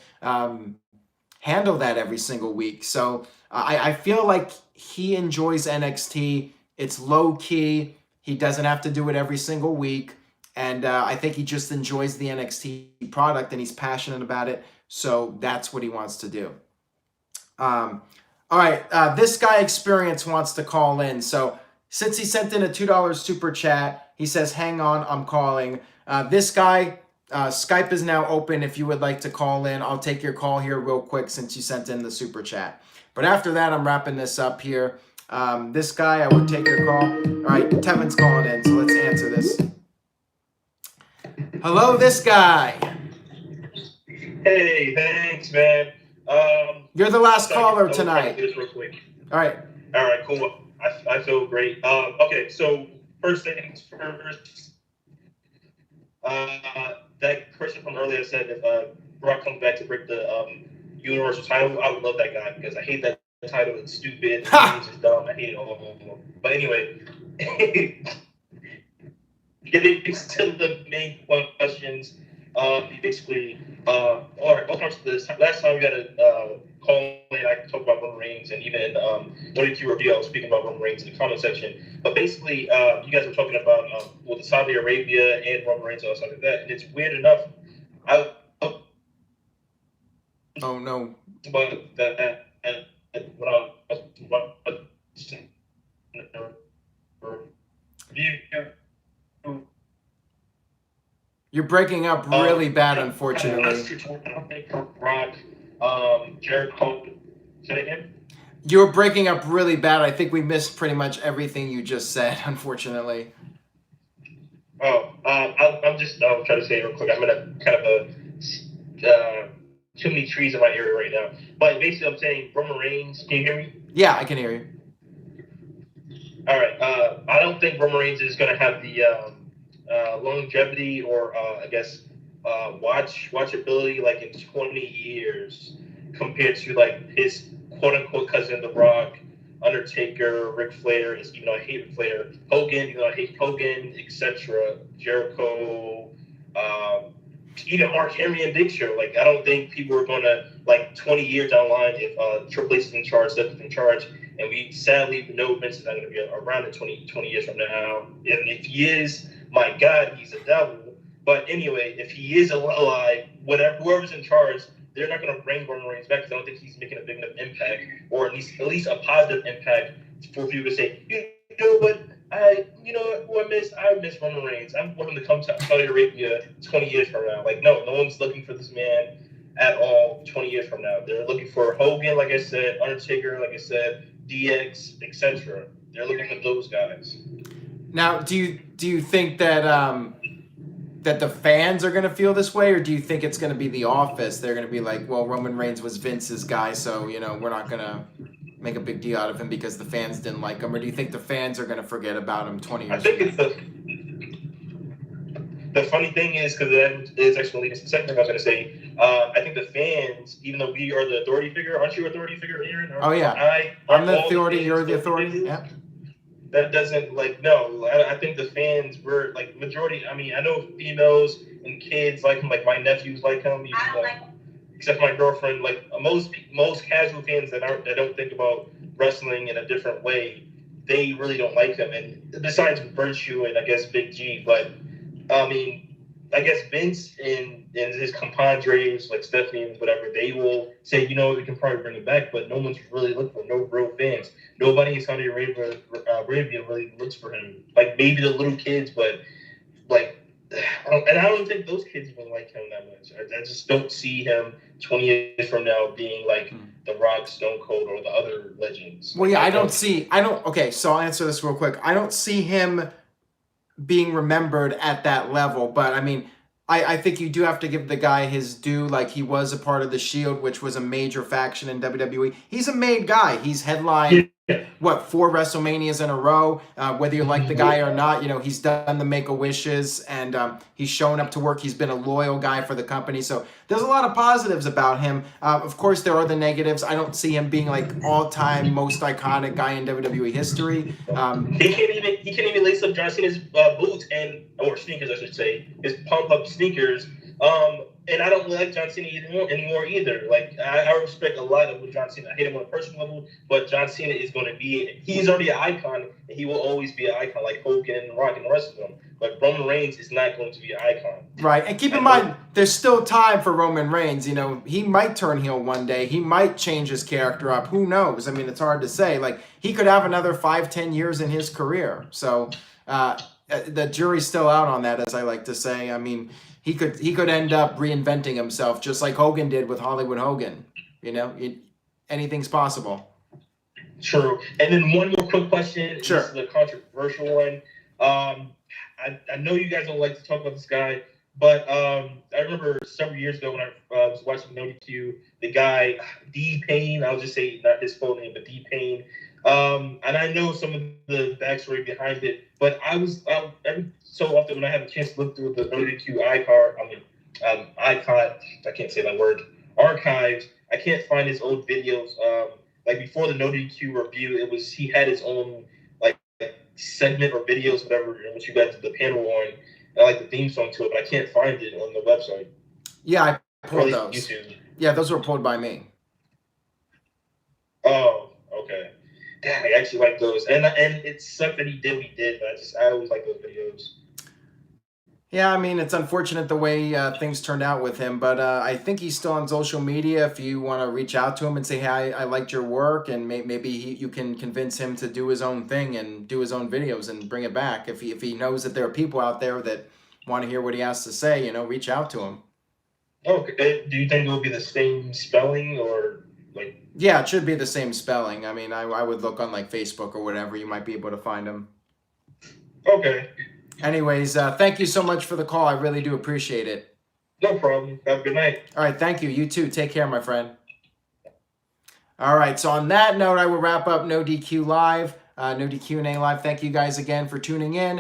handle that every single week. So I feel like he enjoys NXT. It's low key. He doesn't have to do it every single week. And I think he just enjoys the NXT product and he's passionate about it. So that's what he wants to do. All right. This guy Experience wants to call in. So since he sent in a $2 super chat, he says, hang on, I'm calling. This guy, Skype is now open if you would like to call in. I'll take your call here real quick since you sent in the super chat. But after that, I'm wrapping this up here. This guy, I would take your call. All right, Tevin's calling in, so let's answer this. Hello, this guy. Hey, thanks, man. You're the last caller tonight. This real quick. All right, cool. I feel great. Okay, so first things first. That person from earlier said if Brock comes back to break the Universal title, I would love that guy because I hate that title. It's stupid. It's just dumb. I hate it all. But anyway, getting to the main questions. Basically, all right. Welcome to this. Last time we got a call in. I talked about Roman Reigns, and even in NoDQ review, I was speaking about Roman Reigns in the comment section. But basically, you guys were talking about the Saudi Arabia and Roman Reigns and all stuff like that. And it's weird enough. Oh no. But that You're breaking up really bad, unfortunately. Brock, Jericho. Say it again? You're breaking up really bad. I think we missed pretty much everything you just said, unfortunately. I'm just trying to say it real quick. I'm in a kind of a too many trees in my area right now. But basically, I'm saying Roman Reigns. Can you hear me? Yeah, I can hear you. All right. I don't think Roman Reigns is going to have the longevity or I guess watchability like in 20 years compared to like his quote unquote cousin The Rock, Undertaker, Ric Flair. Even though I hate Ric Flair, Hogan. I hate Hogan, etc. Jericho. Even Mark Henry and Big Show. Like, I don't think people are going to, like, 20 years down the line if Triple H is in charge, Steph is in charge, and we sadly know Vince is not going to be around in 20 years from now. And if he is, my God, he's a devil. But anyway, if he is alive, whoever's in charge, they're not going to bring Roman Reigns back because I don't think he's making a big enough impact, or at least a positive impact for people to say, you know what, I miss Roman Reigns. I want him to come to Saudi Arabia 20 years from now. Like, no one's looking for this man at all 20 years from now. They're looking for Hogan, like I said, Undertaker, like I said, DX, etc. They're looking for those guys. Now, do you think that that the fans are going to feel this way, or do you think it's going to be The Office? They're going to be like, well, Roman Reigns was Vince's guy, so, we're not going to make a big deal out of him because the fans didn't like him? Or do you think the fans are going to forget about him 20 years I think it's the funny thing is, because that is actually the second thing I was going to say, I think the fans, even though we are the authority figure, aren't you authority figure, Aaron? Oh, yeah. I'm the authority, you're the authority? Yeah. That doesn't, no, I think the fans were, majority, I know females and kids like him, like my nephews like him, except for my girlfriend, most casual fans that don't think about wrestling in a different way, they really don't like him. And besides Virtue and I guess Big G, but I guess Vince and his compadres like Stephanie and whatever, they will say, we can probably bring it back, but no one's really looking for no real fans. Nobody in Saudi Arabia really looks for him. Like maybe the little kids, but I don't think those kids even like him that much. I just don't see him 20 years from now being like The Rock, Stone Cold, or the other legends. Well, yeah, okay, so I'll answer this real quick. I don't see him being remembered at that level, but I think you do have to give the guy his due. Like, he was a part of the Shield, which was a major faction in WWE. He's a made guy. He's headlined, what, 4 WrestleManias in a row. Whether you like the guy or not, you know, he's done the Make-A-Wishes, and he's shown up to work. He's been a loyal guy for the company. So there's a lot of positives about him. Of course, there are the negatives. I don't see him being like all-time most iconic guy in WWE history. He can't even lace up John Cena's boots or sneakers, I should say, his pump-up sneakers. And I don't like John Cena anymore either. Like, I respect a lot of John Cena. I hate him on a personal level, but John Cena is going to be, he's already an icon, and he will always be an icon, like Hogan and Rock and the rest of them. But Roman Reigns is not going to be an icon. Right, and keep in mind, there's still time for Roman Reigns. You know, he might turn heel one day. He might change his character up. Who knows? I mean, it's hard to say. Like, he could have another 5-10 years in his career. So the jury's still out on that, as I like to say. I mean, he could end up reinventing himself, just like Hogan did with Hollywood Hogan. You know, anything's possible. True. And then one more quick question. Sure. This is a controversial one. I know you guys don't like to talk about this guy, but I remember several years ago when I was watching NoDQ, the guy, D Payne, I'll just say not his full name, but D Payne. And I know some of the backstory behind it, but every so often when I have a chance to look through the NoDQ icon, I can't say that word, archives, I can't find his old videos. Like before the NoDQ review, he had his own like segment or videos, whatever, in which you guys did the panel on, and like the theme song to it, but I can't find it on the website. Yeah, I pulled those. YouTube. Yeah, those were pulled by me. Oh, okay. Damn, I actually like those, and it sucked that he did what he did, but I always like those videos. Yeah, I mean, it's unfortunate the way things turned out with him, but I think he's still on social media. If you want to reach out to him and say, hey, I liked your work, and maybe you can convince him to do his own thing and do his own videos and bring it back. If he knows that there are people out there that want to hear what he has to say, you know, reach out to him. Okay. Do you think it will be the same spelling or like? Yeah, it should be the same spelling. I mean, I would look on like Facebook or whatever. You might be able to find him. Okay. Anyways, thank you so much for the call. I really do appreciate it. No problem. Have a good night. All right, thank you. You too. Take care, my friend. All right, so on that note, I will wrap up No DQ Live, No DQ&A Live. Thank you guys again for tuning in.